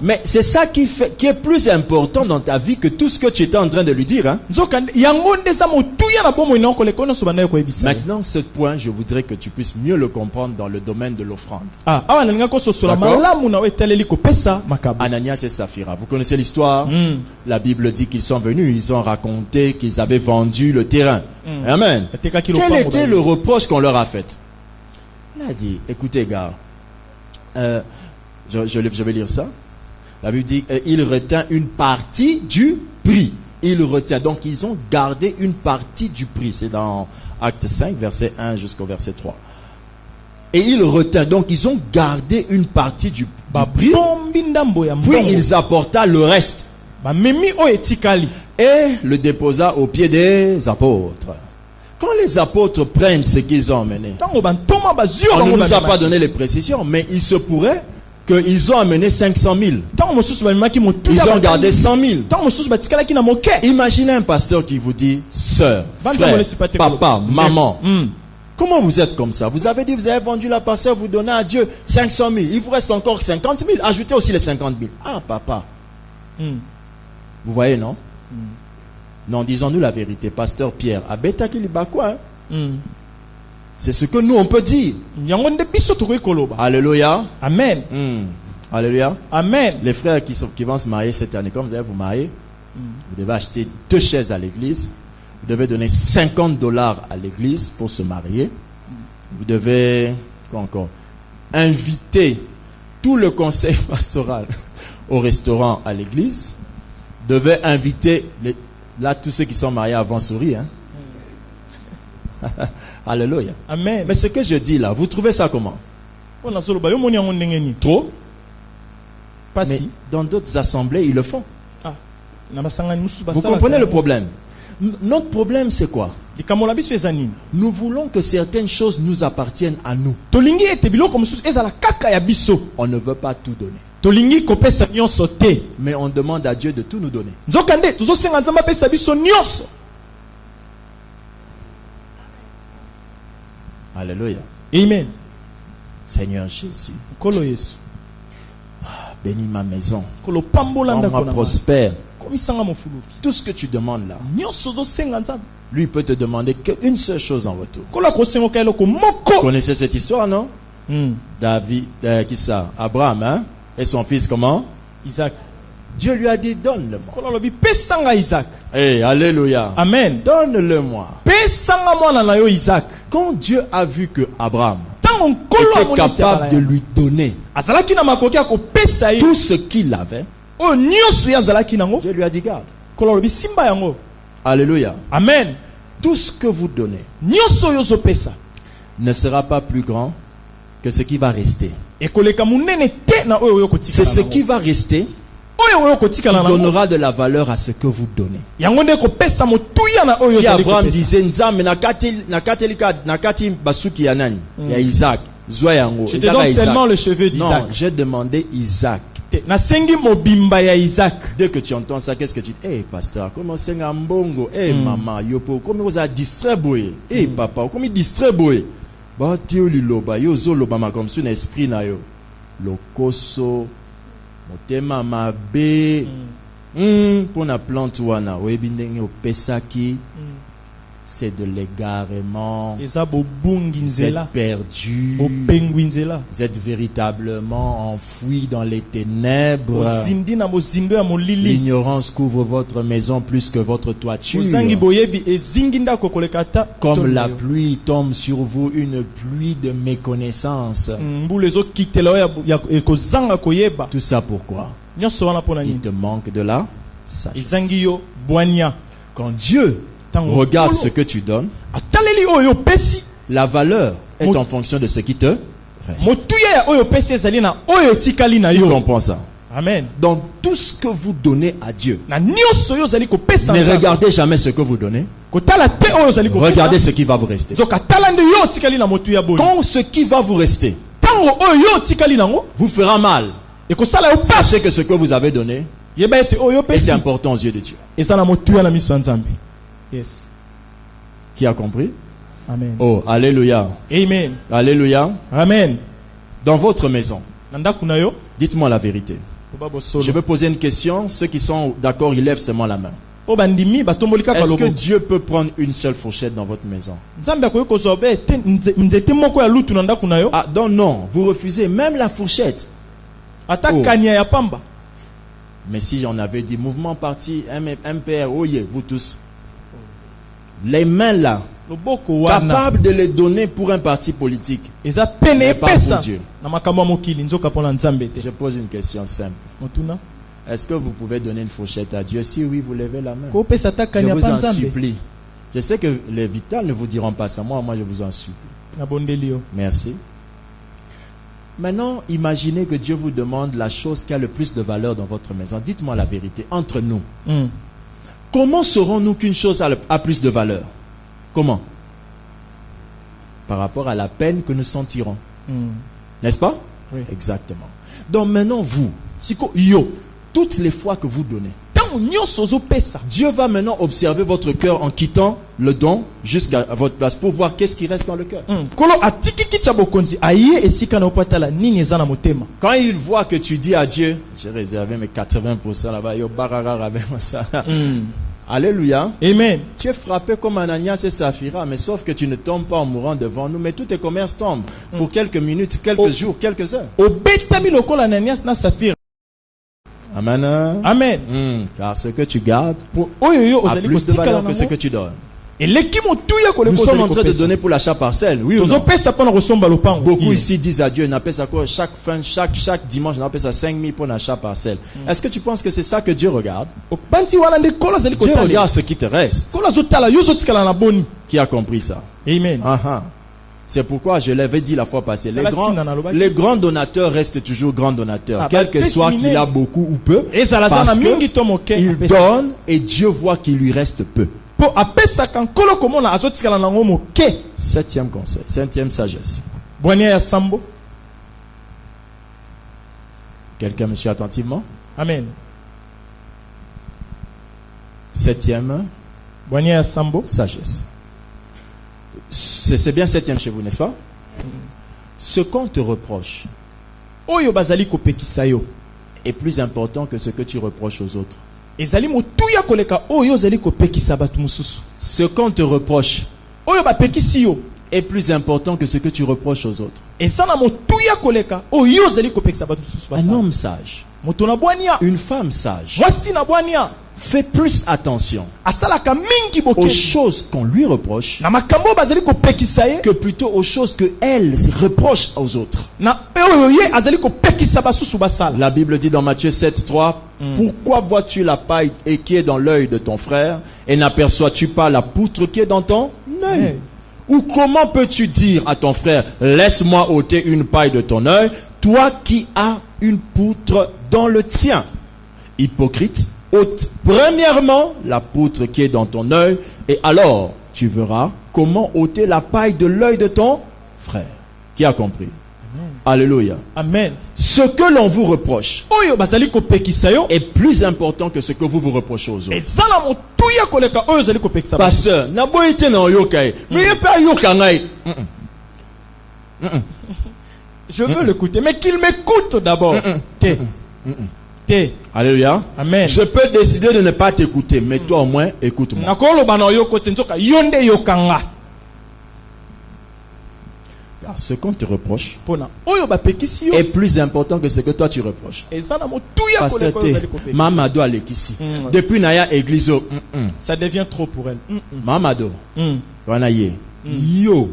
Mais c'est ça qui est plus important dans ta vie que tout ce que tu étais en train de lui dire. Hein? Maintenant, ce point, je voudrais que tu puisses mieux le comprendre dans le domaine de l'offrande. Ananias et Saphira. Vous connaissez l'histoire? La Bible dit qu'ils sont venus, ils ont raconté qu'ils avaient vendu le terrain. Amen. Quel était le reproche qu'on leur a fait? Il a dit, écoutez gars, je vais lire ça. La Bible dit, il retint une partie du prix. Il retient. Donc ils ont gardé une partie du prix. C'est dans Acte 5, verset 1 jusqu'au verset 3. Et il retint. Donc ils ont gardé une partie du prix. Puis ils apporta le reste. Et le déposa aux pieds des apôtres. Quand les apôtres prennent ce qu'ils ont amené, on ne nous a pas donné les précisions, mais il se pourrait qu'ils ont amené 500 000. Ils ont gardé 100 000. Imaginez un pasteur qui vous dit, sœur, frère, papa, maman, comment vous êtes comme ça? Vous avez dit, vous avez vendu la parcelle, vous donnez à Dieu 500 000. Il vous reste encore 50 000. Ajoutez aussi les 50 000. Ah, papa. Vous voyez, non? Non, disons-nous la vérité, pasteur Pierre. C'est ce que nous on peut dire. Alléluia. Amen. Alléluia. Amen. Les frères qui vont se marier cette année, comme vous allez vous marier, vous devez acheter 2 chaises à l'église. Vous devez donner $50 à l'église pour se marier. Vous devez, quoi encore, inviter tout le conseil pastoral au restaurant à l'église. Vous devez inviter, là, tous ceux qui sont mariés avant sourire. Hein? Alléluia. Amen. Mais ce que je dis là, vous trouvez ça comment? Trop? Mais dans d'autres assemblées, ils le font. Vous comprenez le problème? Notre problème, c'est quoi? Nous voulons que certaines choses nous appartiennent à nous. On ne veut pas tout donner. Mais on demande à Dieu de tout nous donner. Alléluia. Amen. Seigneur Jésus, bénis ma maison. Rends-moi prospère. Tout ce que tu demandes là, lui peut te demander qu'une seule chose en retour. Vous connaissez cette histoire, non? David, qui ça? Abraham, hein? Et son fils comment? Isaac. Dieu lui a dit, donne-le-moi. Isaac. Hey, alléluia. Amen. Donne-le-moi. Quand Dieu a vu que Abraham était capable de lui donner tout ce qu'il avait, Dieu lui a dit, garde. Alléluia. Amen. Tout ce que vous donnez ne sera pas plus grand que ce qui va rester. C'est ce qui va rester qui donnera de la valeur à ce que vous donnez. Si Abraham disait Isaac, je te donne seulement le cheveu d'Isaac. Non, j'ai demandé Isaac. Dès que tu entends ça, qu'est-ce que tu dis? Eh, pasteur, comment c'est un bongo? Eh, maman, yopo, comment vous avez distribué? Eh, papa, comment distribué? Bah, tio liloba, yo zo loba comme si un esprit na yo. Lokoso, motema mabe. Pour na plante wana, webindenge o pesaki. C'est de l'égarement. Vous êtes perdu. Vous êtes véritablement enfoui dans les ténèbres. L'ignorance couvre votre maison plus que votre toiture. Comme la pluie tombe sur vous, une pluie de méconnaissance. Tout ça pourquoi? Il te manque de la sagesse. Quand Dieu regarde ce que tu donnes, la valeur est en fonction de ce qui te reste. Tu comprends ça? Amen. Dans tout ce que vous donnez à Dieu, ne regardez jamais ce que vous donnez. Regardez ce qui va vous rester. Quand ce qui va vous rester vous fera mal, sachez que ce que vous avez donné est important aux yeux de Dieu. Yes. Qui a compris? Amen. Oh, alléluia. Amen. Alléluia. Amen. Dans votre maison, dites-moi la vérité. Je vais poser une question. Ceux qui sont d'accord, ils lèvent seulement la main. Est-ce que Dieu peut prendre une seule fourchette dans votre maison? Ah, donc non, vous refusez même la fourchette. Oh. Mais si j'en avais dit mouvement parti, MPR, oye, vous tous. Les mains là, capables de les donner pour un parti politique, mais pas pour Dieu. Je pose une question simple. Est-ce que vous pouvez donner une fourchette à Dieu? Si oui, vous levez la main. Je vous en supplie. Je sais que les vitales ne vous diront pas ça. Moi, je vous en supplie. Merci. Maintenant, imaginez que Dieu vous demande la chose qui a le plus de valeur dans votre maison. Dites-moi la vérité, entre nous. Comment saurons-nous qu'une chose a plus de valeur? Comment? Par rapport à la peine que nous sentirons. N'est-ce pas? Oui. Exactement. Donc maintenant, vous, toutes les fois que vous donnez, Dieu va maintenant observer votre cœur en quittant le don jusqu'à votre place pour voir qu'est-ce qui reste dans le cœur. Quand il voit que tu dis à Dieu, j'ai réservé mes 80% là-bas, yo barara avec moi ça. Alléluia. Amen. Tu es frappé comme Ananias et Saphira, mais sauf que tu ne tombes pas en mourant devant nous, mais tous tes commerces tombent pour quelques minutes, quelques jours, quelques heures. Amen. Amen. Car ce que tu gardes a plus de valeur que ce que tu donnes. Nous sommes en train de donner pour l'achat parcelle. Oui ou non? Beaucoup ici disent à Dieu, on appelle ça quoi? Chaque dimanche, on appelle ça 5 000 pour l'achat parcelle. Est-ce que tu penses que c'est ça que Dieu regarde? Dieu regarde ce qui te reste. Qui a compris ça? Amen. C'est pourquoi je l'avais dit la fois passée. Les grands donateurs restent toujours grands donateurs. Quel que soit qu'il a beaucoup ou peu. Parce qu'il donne et Dieu voit qu'il lui reste peu. Septième conseil. Septième sagesse. Quelqu'un me suit attentivement? Amen. Septième sagesse. C'est bien septième chez vous, n'est-ce pas? Ce qu'on te reproche est plus important que ce que tu reproches aux autres. Ce qu'on te reproche est plus important que ce que tu reproches aux autres. Un homme sage, une femme sage, fait plus attention aux choses qu'on lui reproche que plutôt aux choses qu'elle reproche aux autres. La Bible dit dans Matthieu 7:3, pourquoi vois-tu la paille qui est dans l'œil de ton frère et n'aperçois-tu pas la poutre qui est dans ton œil? Ou comment peux-tu dire à ton frère, laisse-moi ôter une paille de ton œil, toi qui as une poutre dans le tien? Hypocrite, ôte premièrement la poutre qui est dans ton œil, et alors tu verras comment ôter la paille de l'œil de ton frère. Qui a compris? Amen. Alléluia. Amen. Ce que l'on vous reproche est plus important que ce que vous reprochez aux autres. Pasteur, je veux l'écouter, mais qu'il m'écoute d'abord. Alléluia. Amen. Je peux décider de ne pas t'écouter, mais toi au moins écoute-moi. Car ce qu'on te reproche est plus important que ce que toi tu reproches. Pasteur, Mamado Alekisi. Depuis Naya Église, ça devient trop pour elle. Mamado. Wanaye. Yo.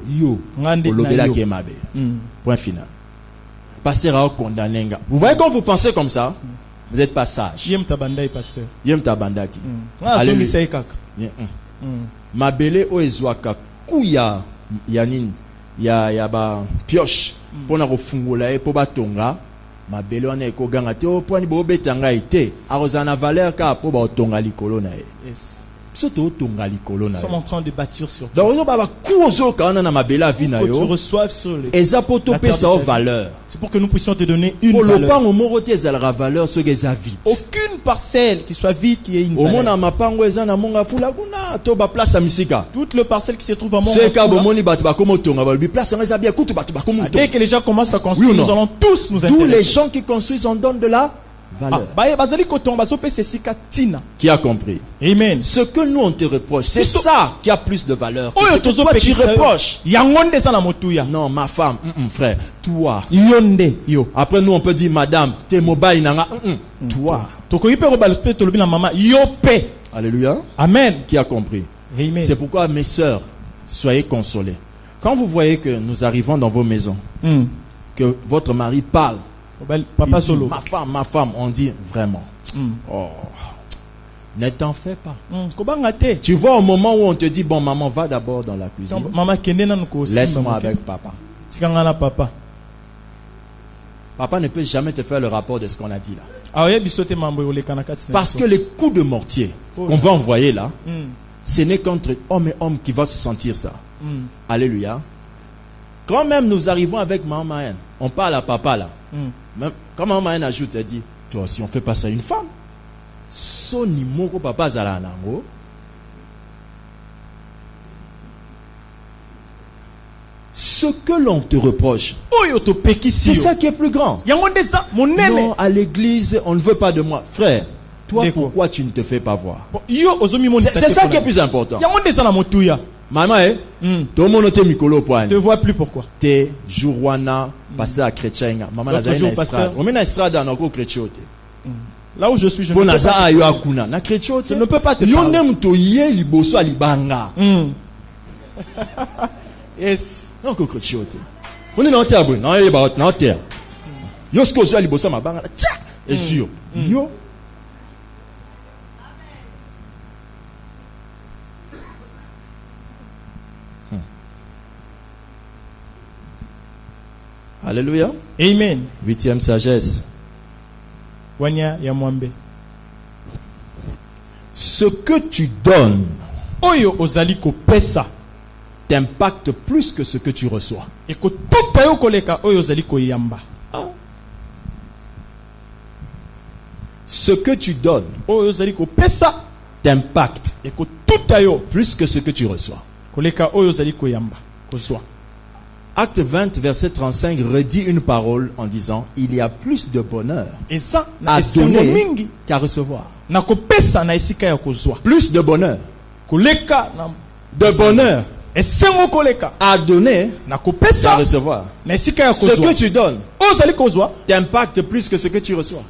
Olobela Kemabe. Point final. Pasteur a condamné. Vous voyez quand vous pensez comme ça, vous n'êtes pas sage. Yem tabandai, pasteur. Yem tabandaki. Alléluia. Mabele oezwaka kuya yanin ya ba pioche pona kofungula e po batonga mabele wana ekoganga te opwani bo betanga ite arozana valeur ka po ba tonga likolo na e. Nous sommes en train de bâtir sur toi. Que tu reçoives sur les valeur. C'est pour que nous puissions te donner une valeur. Aucune parcelle qui soit vide qui ait une valeur. Toute le parcelle qui se trouve à Mongafula. Dès que les gens commencent à construire, nous allons tous nous intéresser. Tous les gens qui construisent en donnent de la valeur. Qui a compris? Amen. Ce que nous on te reproche, c'est ça qui a plus de valeur que ce que toi tu reproches. Non, ma femme, frère, toi. Après nous on peut dire madame, t'es mobile nanga, toi. Alléluia. Amen. Qui a compris? C'est pourquoi mes sœurs, soyez consolées. Quand vous voyez que nous arrivons dans vos maisons, que votre mari parle, Papa dit, solo. Ma femme, on dit vraiment. Oh, ne t'en fais pas. Tu vois au moment où on te dit, bon maman, va d'abord dans la cuisine. Laisse-moi avec papa. Papa ne peut jamais te faire le rapport de ce qu'on a dit là. Parce que les coups de mortier qu'on va envoyer là, ce n'est qu'entre homme et homme qui va se sentir ça. Alléluia. Quand même nous arrivons avec maman, on parle à papa là. Même quand maman ajoute, elle dit, toi si on fait pas ça à une femme, son numéro papa zalanango. Ce que l'on te reproche, c'est ça qui est plus grand. Non, à l'église, on ne veut pas de moi. Frère, toi, pourquoi tu ne te fais pas voir? C'est ça qui est plus important. Maman, tout le monde te voit plus pourquoi? Te jouwana pasteur chrétien. Maman la estrade. On met estrade dans nos chrétiens. Là où je suis, je ne peux pas. Je ne peux pas te parler. Yes. Non, que chrétien. On est dans terre, non, il est dans terre. Yo ce que je libosa ma banga. Tcha, est sûr. Yo. Alléluia. Amen. 8e sagesse. Wanya ya mwambe. Ce que tu donnes oyo ozali ko pesa t'impacte plus que ce que tu reçois. Et que tout payo koleka oyo ozali ko yamba. Ce que tu donnes oyo ozali ko pesa t'impacte et que tout ayo plus que ce que tu reçois. Koleka oyo ozali ko yamba kozwa. Acte 20, verset 35 redit une parole en disant il y a plus de bonheur à donner qu'à recevoir. Plus de bonheur. De bonheur à donner qu'à recevoir. Ce que tu donnes t'impacte plus que ce que tu reçois.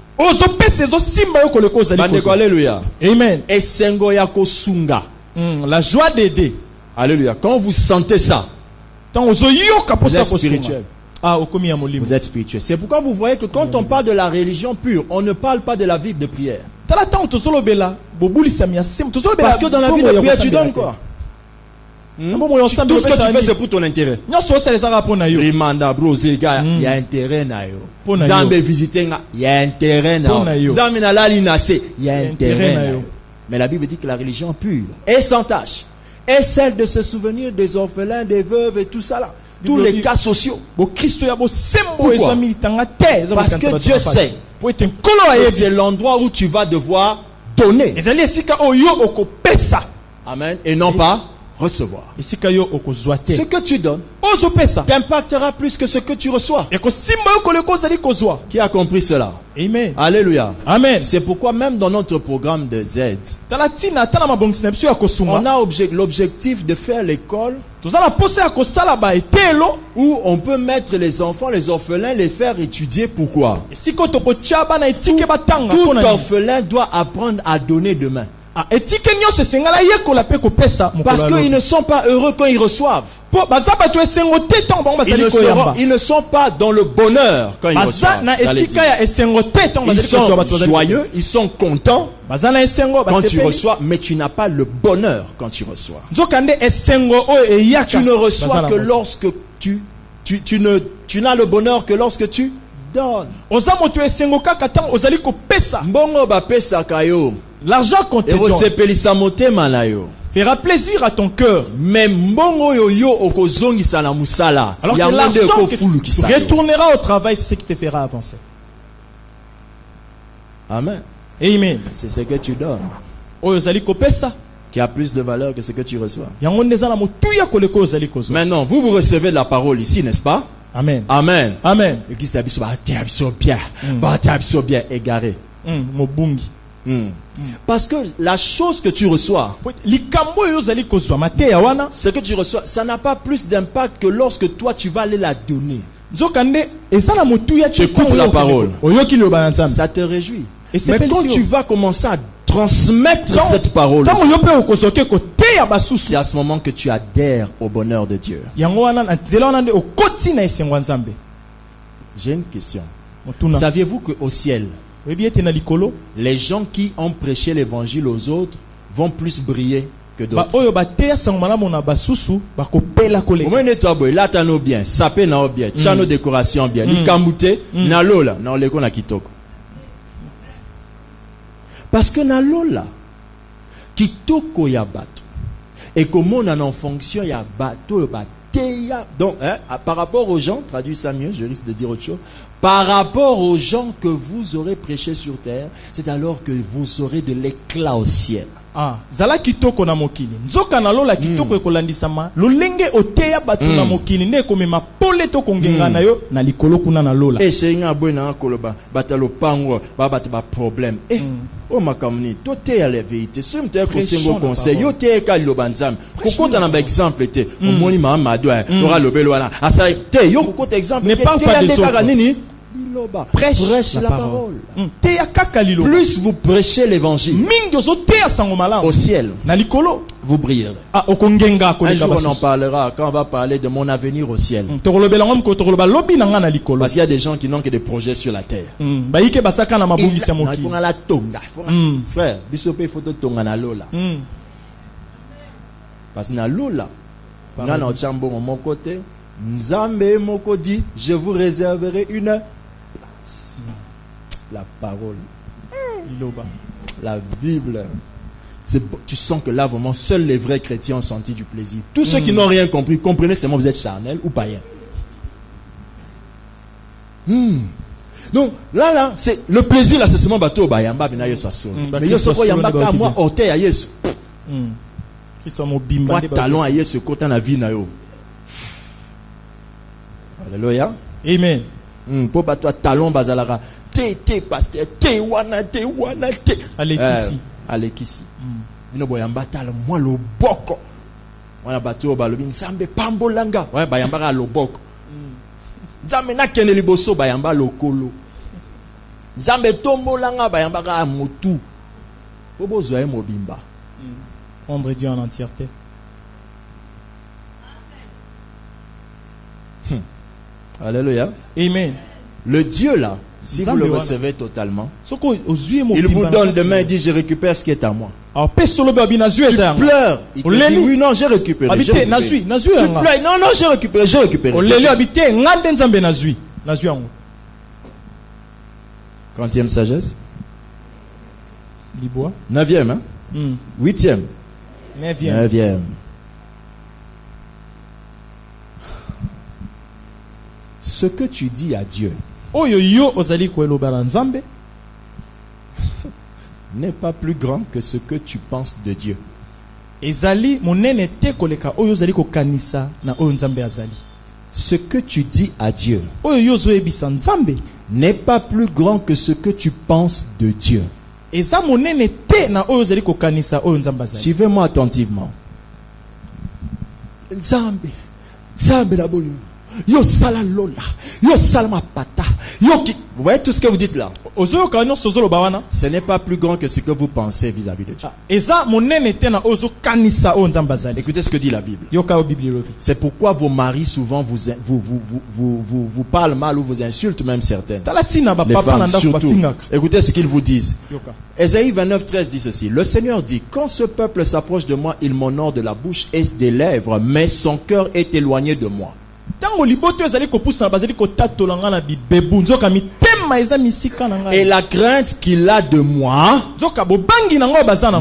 Alléluia. Amen. La joie d'aider. Alléluia. Quand vous sentez ça, vous êtes spirituel. Vous êtes spirituel. C'est pourquoi vous voyez que quand on parle de la religion pure, on ne parle pas de la vie de prière. Parce que dans la vie de prière, tu donnes quoi? Tout ce que tu fais, c'est pour ton intérêt. Il y a intérêt. Zambé visiter, il y a intérêt. Il y a intérêt. Mais la Bible dit que la religion pure et sans tâche est celle de se souvenir des orphelins, des veuves et tout ça là. Tous les cas sociaux. Pourquoi? Parce que Dieu sait que c'est l'endroit où tu vas devoir donner. Amen. Et non pas recevoir. Ce que tu donnes t'impactera plus que ce que tu reçois. Qui a compris cela? Amen. Alléluia. Amen. C'est pourquoi même dans notre programme de Z, on a l'objectif de faire l'école où on peut mettre les enfants, les orphelins, les faire étudier. Pourquoi? Tout orphelin doit apprendre à donner demain. Parce qu'ils ne sont pas heureux quand ils reçoivent. Ils ne sont pas dans le bonheur quand ils reçoivent. Ils sont joyeux, ils sont contents quand tu reçois, mais tu n'as pas le bonheur quand tu reçois. Tu ne reçois que lorsque tu n'as le bonheur que lorsque tu donnes. L'argent qu'on te donne fera plaisir à ton cœur. Mais alors que l'argent que tu retourneras au travail, c'est ce qui te fera avancer. Amen. Amen. C'est ce que tu donnes qui a plus de valeur que ce que tu reçois. Maintenant, vous recevez de la parole ici, n'est-ce pas? Amen. Amen. Amen. Et qui s'est bien égaré. Parce que la chose que tu reçois, ce que tu reçois, ça n'a pas plus d'impact que lorsque toi tu vas aller la donner. Tu écoutes la parole, ça te réjouit. Mais quand tu vas commencer à transmettre cette parole, c'est à ce moment que tu adhères au bonheur de Dieu. J'ai une question. Saviez-vous qu'au ciel, les gens qui ont prêché l'évangile aux autres vont plus briller que d'autres. Parce que nalola kitoko ya bato et comment on en fonction ya bato bateya. Donc par rapport aux gens, traduis ça mieux, je risque de dire autre chose. Par rapport aux gens que vous aurez prêché sur terre, c'est alors que vous aurez de l'éclat au ciel. Zala kitoko na mokili. Nzoka na lola kitoko ekolandisama. Lolenge oteya batu na mokili nde komema pole to kongenga na yo na likolo kuna na lola. Shenga bwena koloba batalo pango ba bat ba problème. O makamni to teya la vérité. Si mte ko sengo conseil yo teya ka lobanzam. Kokota na ba exemple te. Omoni mama doa ora lobelo wana. Asa te yo kokota exemple te. Ne parle pas des autres. Prêche la parole. Plus vous prêchez l'évangile au ciel, vous brillerez. Un jour on en parlera quand on va parler de mon avenir au ciel. Parce qu'il y a des gens qui n'ont que des projets sur la terre. Frère, il faut tonga na lola. Parce que na lola, na na chambo mon côté, Nzambe moko dit, je vous réserverai une place. La parole. La Bible. Tu sens que là, vraiment, seuls les vrais chrétiens ont senti du plaisir. Tous ceux qui n'ont rien compris, comprenez seulement vous êtes charnel ou païen. Donc, là, c'est le plaisir, là, c'est seulement bateau, bayamba, bina yesu asol. Mais yesu ko yamba ka moi, ote ya yesu. Moi, talon à yesu, côté na vie na yo. Alléluia. Amen. Pour bateau talon bazalara. Te, pasteur, te wana. Alekisi. Bino boyamba talon, moi lo boko. Wana bateau balobi, nzambe pambolanga. Ouais, bayamba ka lo boko. Nzambe na kene liboso bayamba lokolo. Nzambe tombolanga bayamba ka mutu. Faut zoe mobimba. Prendre Dieu en entièreté. Alléluia. Amen. Le Dieu là, si vous le recevez totalement, il vous donne demain et dit je récupère ce qui est à moi. Tu pleures. Il te dit oui, non, j'ai récupéré. Tu pleures. Non, j'ai récupéré. 30e sagesse. 9e, hein? 8e. 9e. Ce que tu dis à Dieu n'est pas plus grand que ce que tu penses de Dieu. Ce que tu dis à Dieu n'est pas plus grand que ce que tu penses de Dieu. Suivez-moi attentivement. Nzambe la bolingo. Yo sala lola, yo salma pata, yo ki. Vous voyez tout ce que vous dites là? Ce n'est pas plus grand que ce que vous pensez vis-à-vis de Dieu. Écoutez ce que dit la Bible. C'est pourquoi vos maris souvent vous parlent mal ou vous insultent même certaines. Les femmes surtout. Écoutez ce qu'ils vous disent. Ésaïe 29:13 dit ceci. Le Seigneur dit, quand ce peuple s'approche de moi, il m'honore de la bouche et des lèvres, mais son cœur est éloigné de moi. Et la crainte qu'il a de moi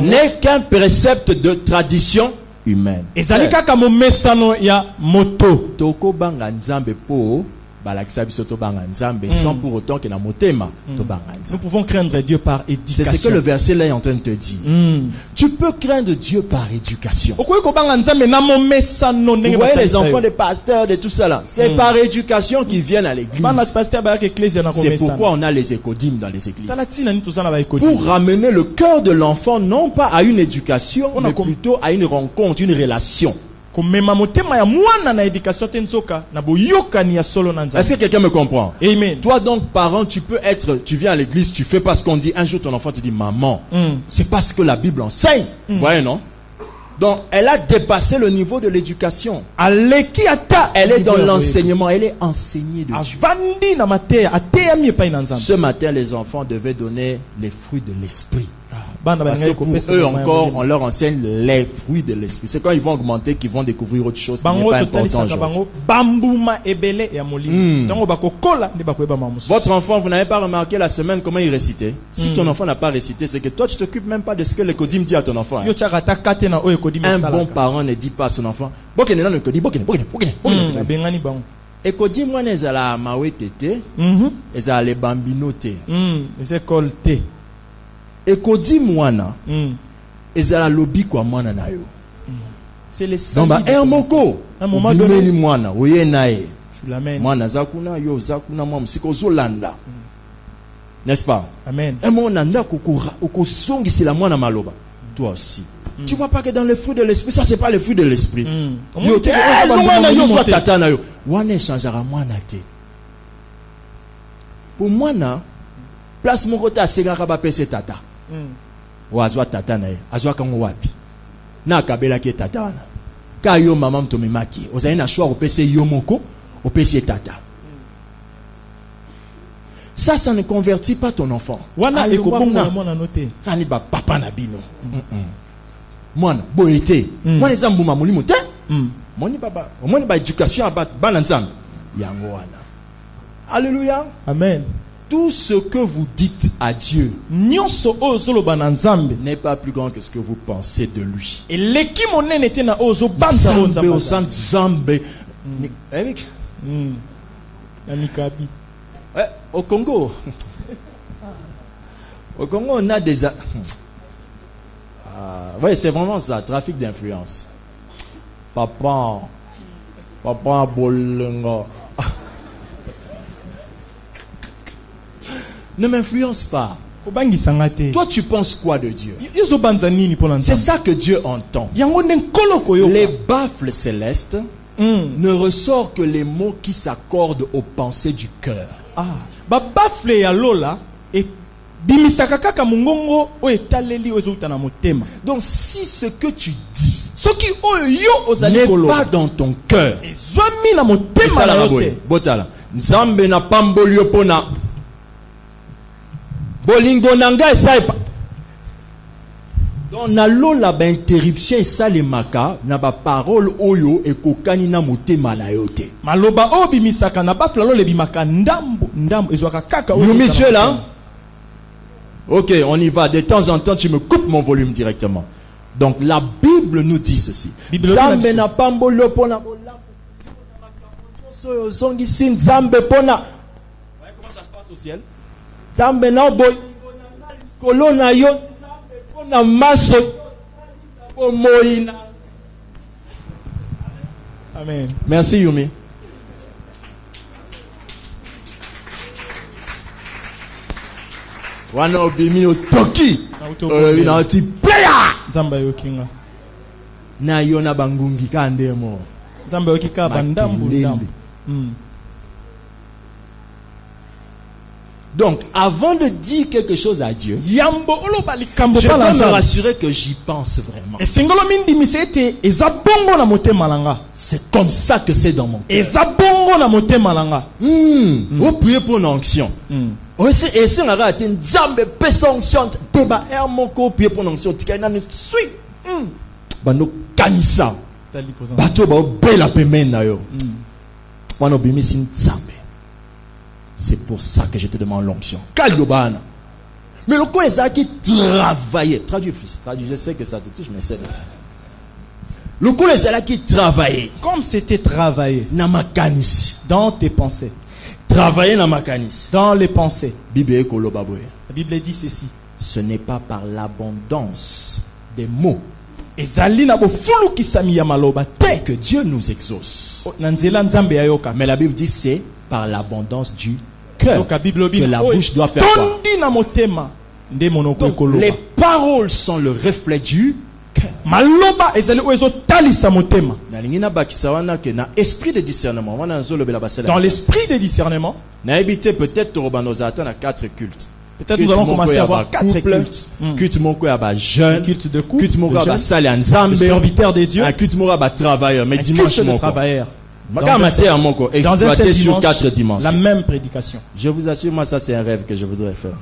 n'est qu'un précepte de tradition humaine. Sans pour autant que nous pouvons craindre Dieu par éducation. C'est ce que le verset là est en train de te dire. Tu peux craindre Dieu par éducation. Vous voyez les enfants des pasteurs, de tout ça là, c'est par éducation qu'ils viennent à l'église. C'est pourquoi on a les écodimes dans les églises. Pour ramener le cœur de l'enfant non pas à une éducation, mais plutôt à une rencontre, une relation. Est-ce que quelqu'un me comprend? Amen. Toi donc parent, tu viens à l'église, tu fais pas ce qu'on dit. Un jour ton enfant te dit maman, c'est pas ce que la Bible enseigne. Vous voyez, non? Donc elle a dépassé le niveau de l'éducation. Elle est dans l'enseignement, elle est enseignée de Dieu. Ce matin les enfants devaient donner les fruits de l'esprit. Parce que pour eux encore, on leur enseigne les fruits de l'esprit. C'est quand ils vont augmenter qu'ils vont découvrir autre chose qui n'est pas important aujourd'hui. Votre enfant, vous n'avez pas remarqué la semaine comment il récitait? Si ton enfant n'a pas récité, c'est que toi tu t'occupes même pas de ce que le Kodim dit à ton enfant. Un bon parent ne dit pas à son enfant et Kodim moi nezala mawetete ezala le bambinote et Kodi mwana ezala lobi kwa mwana na yo. C'est le sang. Donc moko bimeli mwana oye nae. Mwana zakuna yo zakuna mwa musiko zolanda. N'est-ce pas? Amen. Mwana ndako okosongisela mwana maloba. Toi aussi. Tu vois pas que dans les fruits de l'esprit, ça c'est pas les fruits de l'esprit. Yo te mwana yo soit tata na yo. Wana changera mwana te. Pour moi, place mon côté à Segara Bapese Tata. Oazwa Tata na ye. Azwa kango wapi. Na kabela ki Tata wana. Ka yo maman to memaki. Ozaye na choix opese yo moko, opese Tata. Ça ne convertit pas ton enfant. Wana ekobonga mwana noté. Kani ba papa na bino. Mwana boyete. Mwana zambuma mulimo te. Moni baba, moni ba éducation abat bananzam. Yango wana. Alléluia. Amen. Tout ce que vous dites à Dieu n'est pas plus grand que ce que vous pensez de lui. Au Congo, on a des... oui, c'est vraiment ça, trafic d'influence. Papa Bolongo. Ne m'influence pas. Toi, tu penses quoi de Dieu? C'est ça que Dieu entend. Les baffles célestes ne ressortent que les mots qui s'accordent aux pensées du cœur. Donc, si ce que tu dis n'est pas dans ton cœur, bolingo nanga esaipa donc na lola ba interruption esalemaka na ba parole oyo ekokani na motema na yo te maloba oyo bimisaka na bafla lo lebimaka ndambo ezwaka kaka oyo tu es là? Ok, on y va. De temps en temps tu me coupes mon volume directement. Donc la Bible nous dit ceci. Zambe na pambolo pona so zongi sin zambe pona. Voyez comment ça se passe au ciel? Amen. Merci Yumi. Wana obimi otoki. Na ti player. Zamba yokinga. Na yona bangungi kandemo. Zamba yokika bandambu ndambu. Donc, avant de dire quelque chose à Dieu, je dois me rassurer que j'y pense vraiment. C'est comme ça que c'est dans mon cœur. Vous priez pour une onction. Et si on a raté une jambe, onction, débat, mon corps, priez pour une onction, Bano kanisa. Bato ba bela pemena yo. Wana obimi sin zambe. C'est pour ça que je te demande l'onction. Kalobana. Mais le quoi est qui travaillait. Traduis, fils. Traduis. Je sais que ça te touche, mais c'est le quoi est là qui travaillait. Comme c'était travailler. Namakanis. Dans tes pensées. Travailler namakanis. Dans les pensées. Bible kolobaboye. La Bible dit ceci. Ce n'est pas par l'abondance des mots que Dieu nous exauce. Mais la Bible dit c'est par l'abondance du cœur que la bouche doit faire quoi? Donc, les paroles sont le reflet du cœur. Esprit de discernement. Dans l'esprit de discernement, peut-être à 4 cultes. Peut-être nous allons commencer à avoir 4 cultes. Culte de couple, culte de serviteur de Dieu, culte de travailleur, mais dimanche de travailleur. Exploité sur 4 dimensions. La même prédication. Je vous assure, moi ça c'est un rêve que je voudrais faire.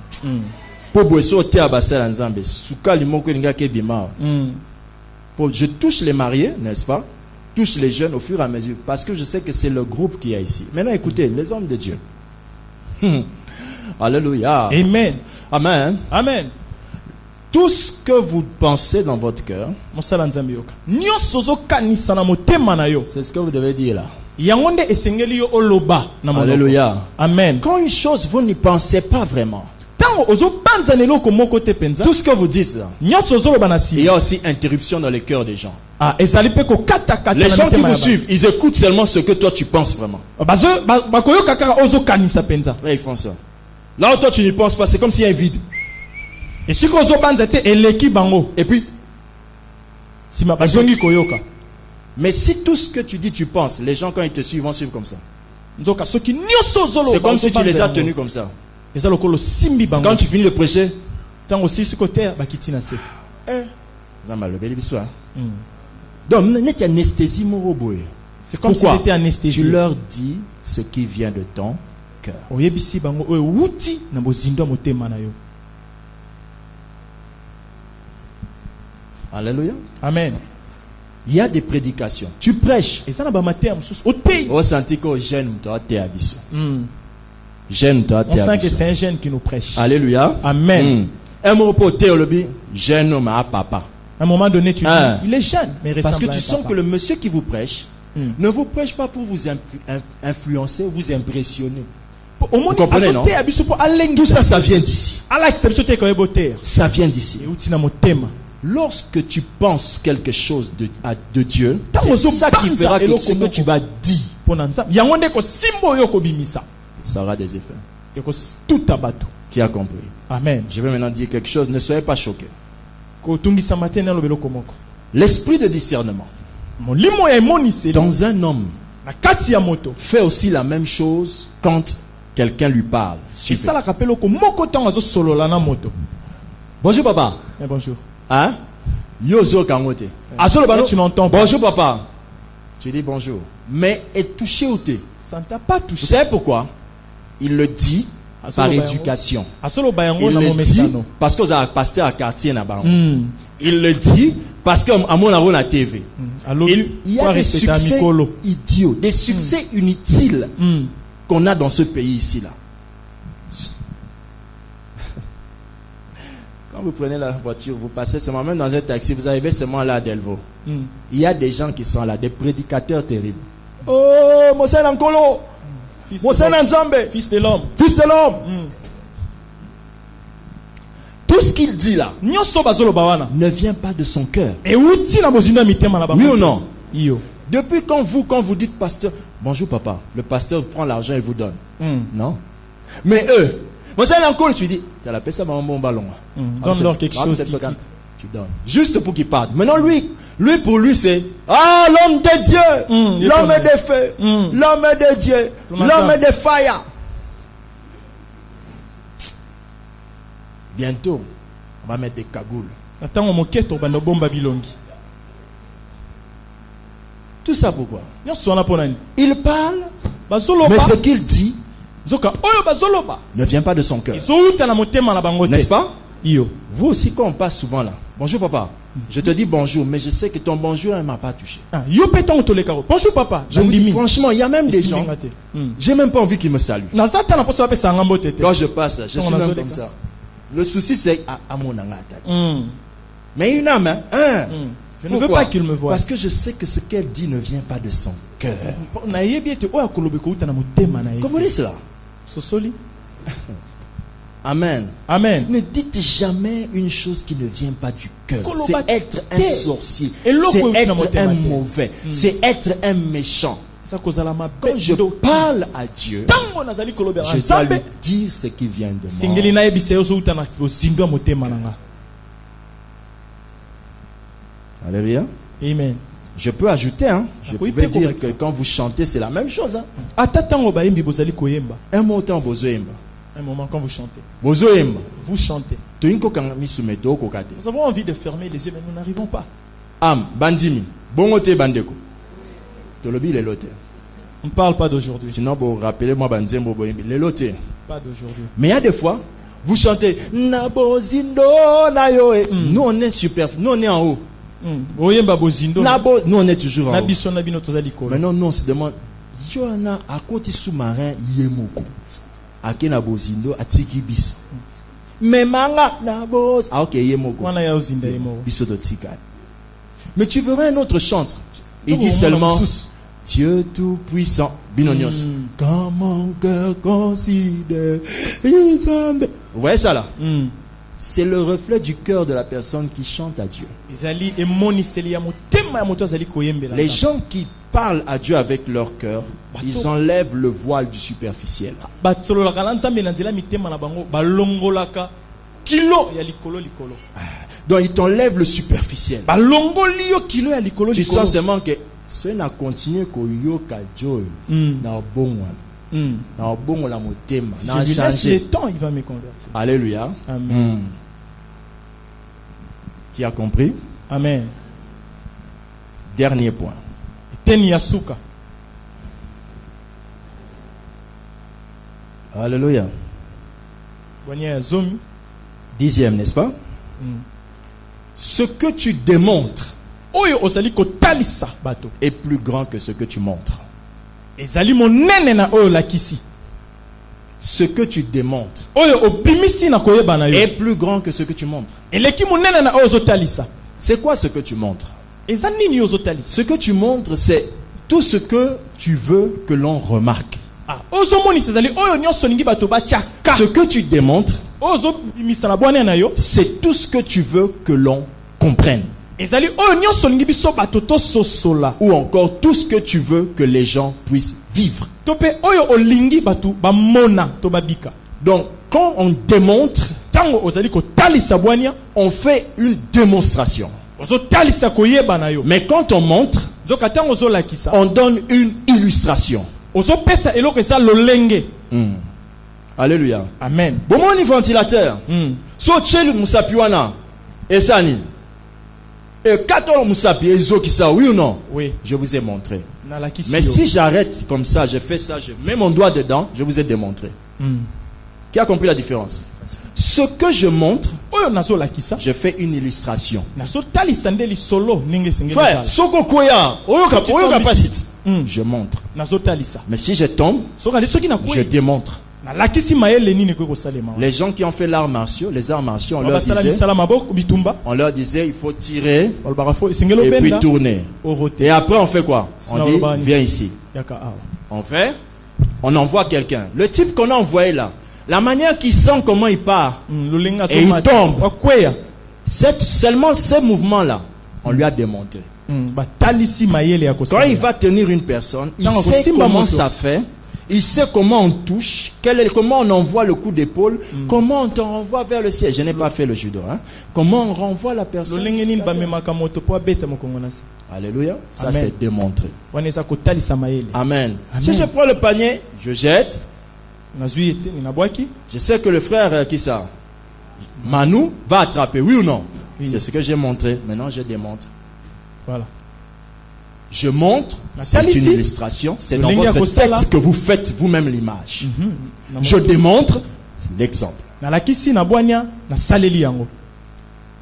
Je touche les mariés, n'est-ce pas? Touche les jeunes au fur et à mesure, parce que je sais que c'est le groupe qui est ici. Maintenant écoutez, les hommes de Dieu. Alléluia. Amen. Amen. Amen. Tout ce que vous pensez dans votre cœur, c'est ce que vous devez dire là. Alléluia. Amen. Quand une chose vous n'y pensez pas vraiment, tout ce que vous dites là, il y a aussi interruption dans les cœurs des gens. Les gens qui vous suivent, ils écoutent seulement ce que toi tu penses vraiment. Et ils font ça. Là où toi tu n'y penses pas, c'est comme s'il y a un vide. Et puis, mais si tout ce que tu dis tu penses, les gens quand ils te suivent vont suivre comme ça. C'est comme si tu les as tenus comme ça. Quand tu finis de prêcher, donc, c'est comme si c'était anesthésie. Tu leur dis ce qui vient de ton cœur. Alléluia. Amen. Il y a des prédications. Tu prêches. Au sentiko jeune toi t'es abisso. Jeune toi t'es abisso. On sent que c'est un jeune qui nous prêche. Alléluia. Amen. Un mot pour théologie, jeune homme à papa. À un moment donné tu dis il est jeune mais parce que tu sens que le monsieur qui vous prêche ne vous prêche pas pour vous influencer, vous impressionner. Vous comprenez, non? Tout ça, ça vient d'ici. Ça vient d'ici. Lorsque tu penses quelque chose de Dieu, c'est ça qui fera que ce que tu vas dire, ça aura des effets. Qui a compris? Amen. Je vais maintenant dire quelque chose, ne soyez pas choqués. L'esprit de discernement dans un homme fait aussi la même chose quand quelqu'un lui parle. Bonjour papa. Bonjour. Hein? Yozo Kangote. Tu n'entends pas. Bonjour papa. Tu dis bonjour. Mais est touché ou t'es? Ça ne t'a pas touché. Vous savez pourquoi? Il le dit par éducation. Il le dit parce que vous avez pasteur à quartier. Il le dit parce que à mon la TV. Il y a des succès idiots, des succès inutiles qu'on a dans ce pays ici là. Quand vous prenez la voiture, vous passez seulement, même dans un taxi, vous arrivez seulement là à Delvaux. Il y a des gens qui sont là, des prédicateurs terribles. Oh, Mosè Nankolo, Mosè Nanzambe, fils de l'homme. Fils de l'homme. Tout ce qu'il dit là ne vient pas de son cœur. Oui ou non? Depuis quand vous dites pasteur, bonjour papa, le pasteur prend l'argent et vous donne. Non? Mais eux, tu dis, tu as la paix, ça m'a un bon ballon. Donne-leur quelque chose. Tu donnes. Juste pour qu'il parte. Maintenant, lui, pour lui, c'est l'homme de Dieu, l'homme de feu, l'homme de Dieu, l'homme de fire. Bientôt, on va mettre des cagoules. Tout ça pourquoi? Il parle, mais ce qu'il dit ne vient pas de son cœur. N'est-ce pas? Vous aussi, quand on passe souvent là, bonjour papa, je te dis bonjour, mais je sais que ton bonjour ne m'a pas touché. Bonjour papa. Franchement, il y a même des gens, j'ai même pas envie qu'ils me saluent. Quand je passe, je suis même comme ça. Le souci c'est à mon attaque. Mais une âme, je ne veux pas qu'il me voie. Parce que je sais que ce qu'elle dit ne vient pas de son cœur. Comprenez cela? Amen. Amen. Ne dites jamais une chose qui ne vient pas du cœur. C'est être un sorcier. C'est être un mauvais. C'est être un méchant. Quand je parle à Dieu, je dois lui dire ce qui vient de moi. Alléluia. Amen. Je peux ajouter, je peux dire que quand vous chantez, c'est la même chose. Un mot temps, un moment quand vous chantez. Vous chantez. Nous avons envie de fermer les yeux, mais nous n'arrivons pas. Bandimi. Bongote bandeko. On ne parle pas d'aujourd'hui. Sinon, vous rappelez-moi Banzembo Lelote. Pas d'aujourd'hui. Mais il y a des fois, vous chantez Nabozindo Nayoe. Nous on est super, nous on est en haut. Nous on est toujours en haut. Maintenant, nous on se demande, Joana à côté sous-marin Yemoko. Akena Bozindo atiki biso. Mais manga na boz. Ah ok Yemoko. Biso de tika. Mais tu verras un autre chantre. Il dit seulement Dieu tout puissant. Binonios. Quand mon cœur considère. Vous voyez ça là? C'est le reflet du cœur de la personne qui chante à Dieu. Les gens qui parlent à Dieu avec leur cœur, ils enlèvent le voile du superficiel. Donc ils t'enlèvent le superficiel. Tu sens seulement que ce n'a continué qu'au yoka joy na bon. Si je lui laisse le temps, il va me convertir. Alléluia. Amen. Qui a compris? Amen. Dernier point. Alléluia. 10e, n'est-ce pas? Ce que tu démontres est plus grand que ce que tu montres. Ce que tu démontres est plus grand que ce que tu montres. C'est quoi ce que tu montres? Ce que tu montres, c'est tout ce que tu veux que l'on remarque. Ce que tu démontres, c'est tout ce que tu veux que l'on comprenne. Ou encore tout ce que tu veux que les gens puissent vivre. Donc, quand on démontre, on fait une démonstration. Mais quand on montre, on donne une illustration. Alléluia. Amen. Bon, mon ventilateur. So chelu musapiwana. Esani. Et 14 musapi ezo qui ça, oui ou non? Oui. Je vous ai montré. Mais si j'arrête comme ça, je fais ça, je mets mon doigt dedans, je vous ai démontré. Qui a compris la différence? Ce que je montre, je fais une illustration. Frère, soko koya, je montre. Mais si je tombe, je démontre. Les gens qui ont fait les arts martiaux, on leur disait il faut tirer et puis tourner. Et après on fait quoi? On dit viens ici. On fait, on envoie quelqu'un. Le type qu'on a envoyé là, la manière qu'il sent comment il part et il tombe, seulement ce mouvement là, on lui a démontré. Quand il va tenir une personne, il sait comment ça fait. Il sait comment on touche, comment on envoie le coup d'épaule, comment on te renvoie vers le ciel. Je n'ai pas fait le judo. Hein? Comment on renvoie la personne. Alléluia. Ça c'est démontré. Amen. Si je prends le panier, je jette. Je sais que le frère qui ça, Manu, va attraper, oui ou non? Oui. C'est ce que j'ai montré. Maintenant je démontre. Voilà. Je montre, c'est une illustration, c'est dans votre tête que vous faites vous-même l'image. Je démontre l'exemple.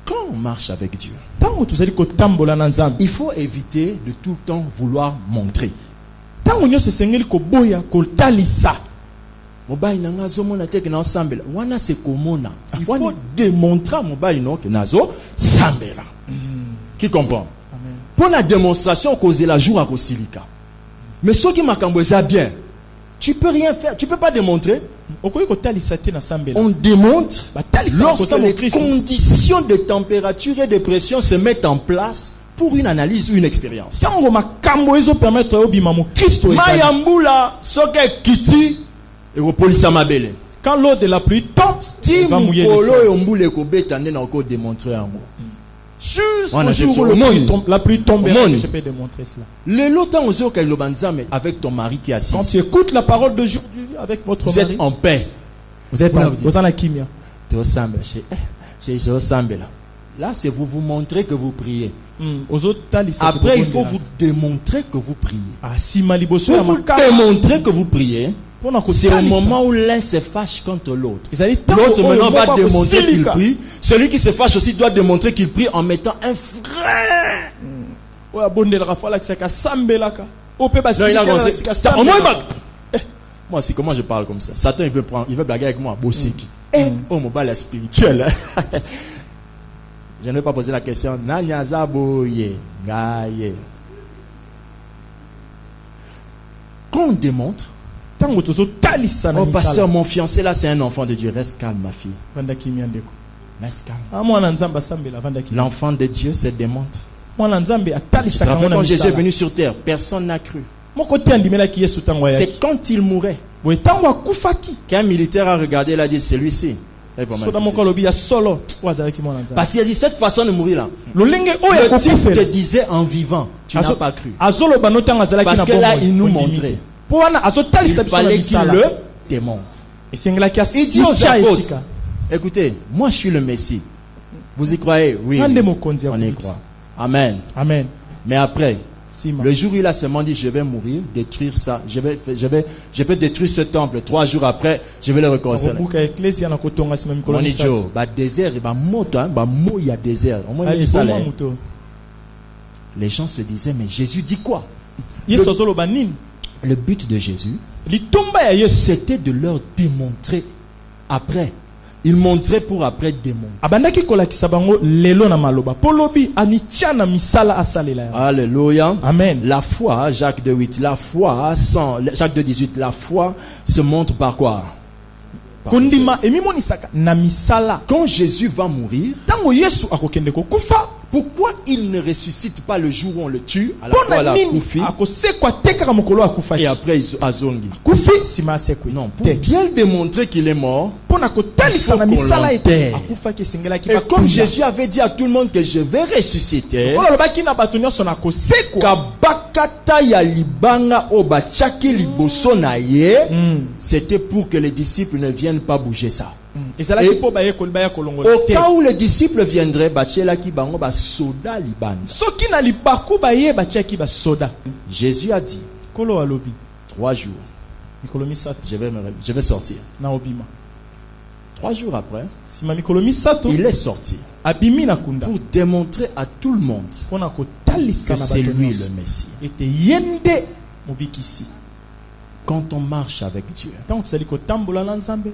Quand on marche avec Dieu, il faut éviter de tout le temps vouloir montrer. Il faut démontrer qui comprend? Pour la démonstration, causer la joue à Kosilika. Mais ceux qui m'accompagnent bien, tu peux rien faire, tu peux pas démontrer. On démontre lorsque les conditions de température et de pression se mettent en place pour une analyse ou une expérience. Mayambula, soke kiti, et au police amabele. Quand l'eau de la pluie tombe, il va mouiller le sol. Démontrer un mot. Juste au jour où la pluie tombe, je peux démontrer cela. Avec ton mari qui est assis. Quand tu écoutes la parole d'aujourd'hui avec votre mari, vous êtes en paix. Vous êtes en akimia. Là, c'est vous montrer que vous priez. Après, il faut vous démontrer que vous priez. Pour vous démontrer que vous priez, c'est au moment où l'un se fâche contre l'autre. L'autre maintenant va démontrer qu'il prie. Celui qui se fâche aussi doit démontrer qu'il prie en mettant un frein. Moi aussi, comment je parle comme ça? Satan, il veut blaguer avec moi. Oh, mon bal est spirituel. Je ne vais pas poser la question. Quand on démontre, oh pasteur, mon fiancé là c'est un enfant de Dieu. Reste calme ma fille. Reste calme. L'enfant de Dieu se démontre. Tu te rappelles quand Jésus est venu sur terre, personne n'a cru. C'est quand il mourait qu'un militaire a regardé, il a dit celui-ci. Parce qu'il a dit cette façon de mourir là. Le type te disait en vivant, tu n'as pas cru. Parce que là il nous montrait. Il fallait qu'il le démontre. Il dit aux apôtres, écoutez, moi je suis le Messie. Vous y croyez? Oui, on y croit. Amen. Amen. Mais après, le jour où il a seulement dit, je vais mourir, détruire ça, je peux détruire ce temple. 3 jours après, je vais le reconstruire. On dit, désert, il y a désert. Les gens se disaient, mais Jésus dit quoi? Le but de Jésus, c'était de leur démontrer après. Il montrait pour après démontrer. Alléluia. Amen. La foi, Jacques 2:8, la foi Jacques 2:18, la foi se montre par quoi? Quand Jésus va mourir, pourquoi il ne ressuscite pas le jour où on le tue? À la fois la Koufi, et après Azongi. Non, pour bien démontrer qu'il est mort, il faut qu'on l'enterre. Et comme Jésus avait dit à tout le monde que je vais ressusciter, c'était pour que les disciples ne viennent pas bouger ça. Et au cas où les disciples viendraient, Jésus a dit 3 jours, je vais sortir. 3 jours après, il est sorti pour démontrer à tout le monde que c'est lui le Messie. Quand on marche avec Dieu,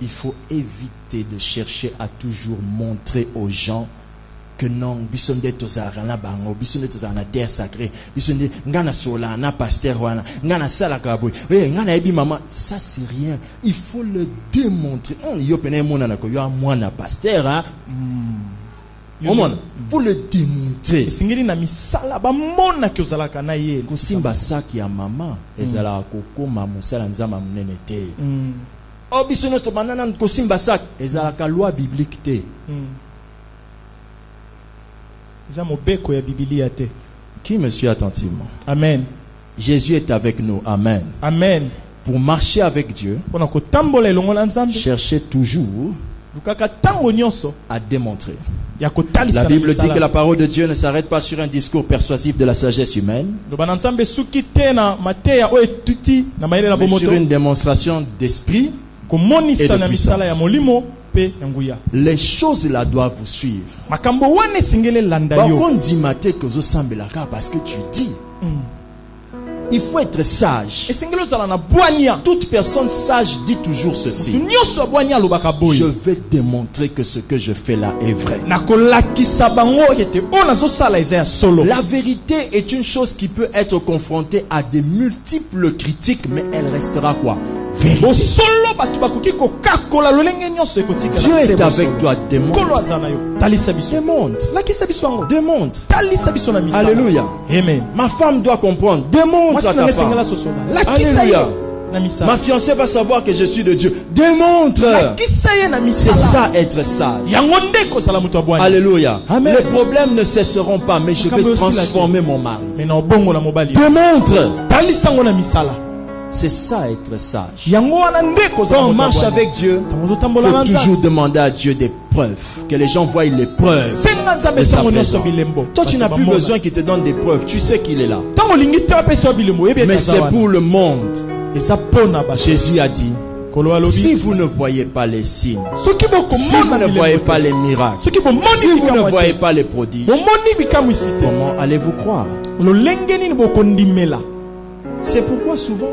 il faut éviter de chercher à toujours montrer aux gens que non, bisonde tozara na bango, bisonde tozara na terre sacrée, bisonde ngana sola na pasteur wana, ngana sala kaboy, ngana ebi maman, ça c'est rien. Il faut le démontrer. On yo pena mona na ko yo mwana pasteur hein. Faut le démontrer. Kusimba saki ya mama ezala kokoma musala nzamba munene te. O bisono to banana kusimba sak ezala ka loi biblique te. Qui me suit attentivement? Amen. Jésus est avec nous. Amen. Amen. Pour marcher avec Dieu, cherchez toujours à démontrer. La Bible dit que la parole de Dieu ne s'arrête pas sur un discours persuasif de la sagesse humaine, mais sur une démonstration d'esprit et de puissance. Les choses là doivent vous suivre. Parce que tu dis, il faut être sage. Toute personne sage dit toujours ceci: je vais démontrer que ce que je fais là est vrai. La vérité est une chose qui peut être confrontée à de multiples critiques, mais elle restera quoi? Vérité. Dieu est avec toi. Démontre. Démontre. Alléluia. Amen. Ma femme doit comprendre. Démontre à ta femme. Alléluia. Ma fiancée va savoir que je suis de Dieu. Démontre. C'est ça être sage. Alléluia. Amen. Les problèmes ne cesseront pas, mais je vais transformer mon mari. Démontre. C'est ça être sage. Quand on marche avec Dieu, il faut toujours demander à Dieu des preuves. Que les gens voient les preuves de sa présence. Toi, tu n'as plus besoin qu'il te donne des preuves. Tu sais qu'il est là. Mais c'est pour le monde. Jésus a dit: si vous ne voyez pas les signes, si vous ne voyez pas les miracles, si vous ne voyez pas les prodiges, comment allez-vous croire? C'est pourquoi souvent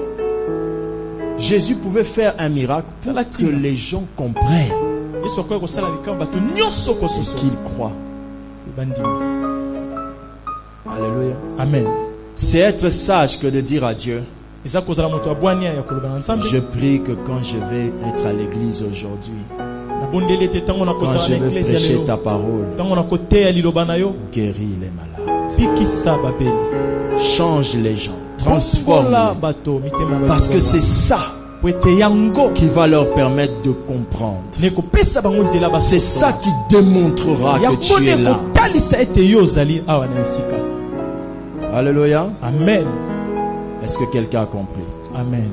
Jésus pouvait faire un miracle pour que les gens comprennent et qu'ils croient. Alléluia. Amen. C'est être sage que de dire à Dieu: je prie que quand je vais être à l'église aujourd'hui, quand je vais prêcher ta parole, guéris les malades, change les gens, transforme-les, parce que c'est ça qui va leur permettre de comprendre. C'est ça qui démontrera que tu es là. Alléluia. Amen. Est-ce que quelqu'un a compris? Amen.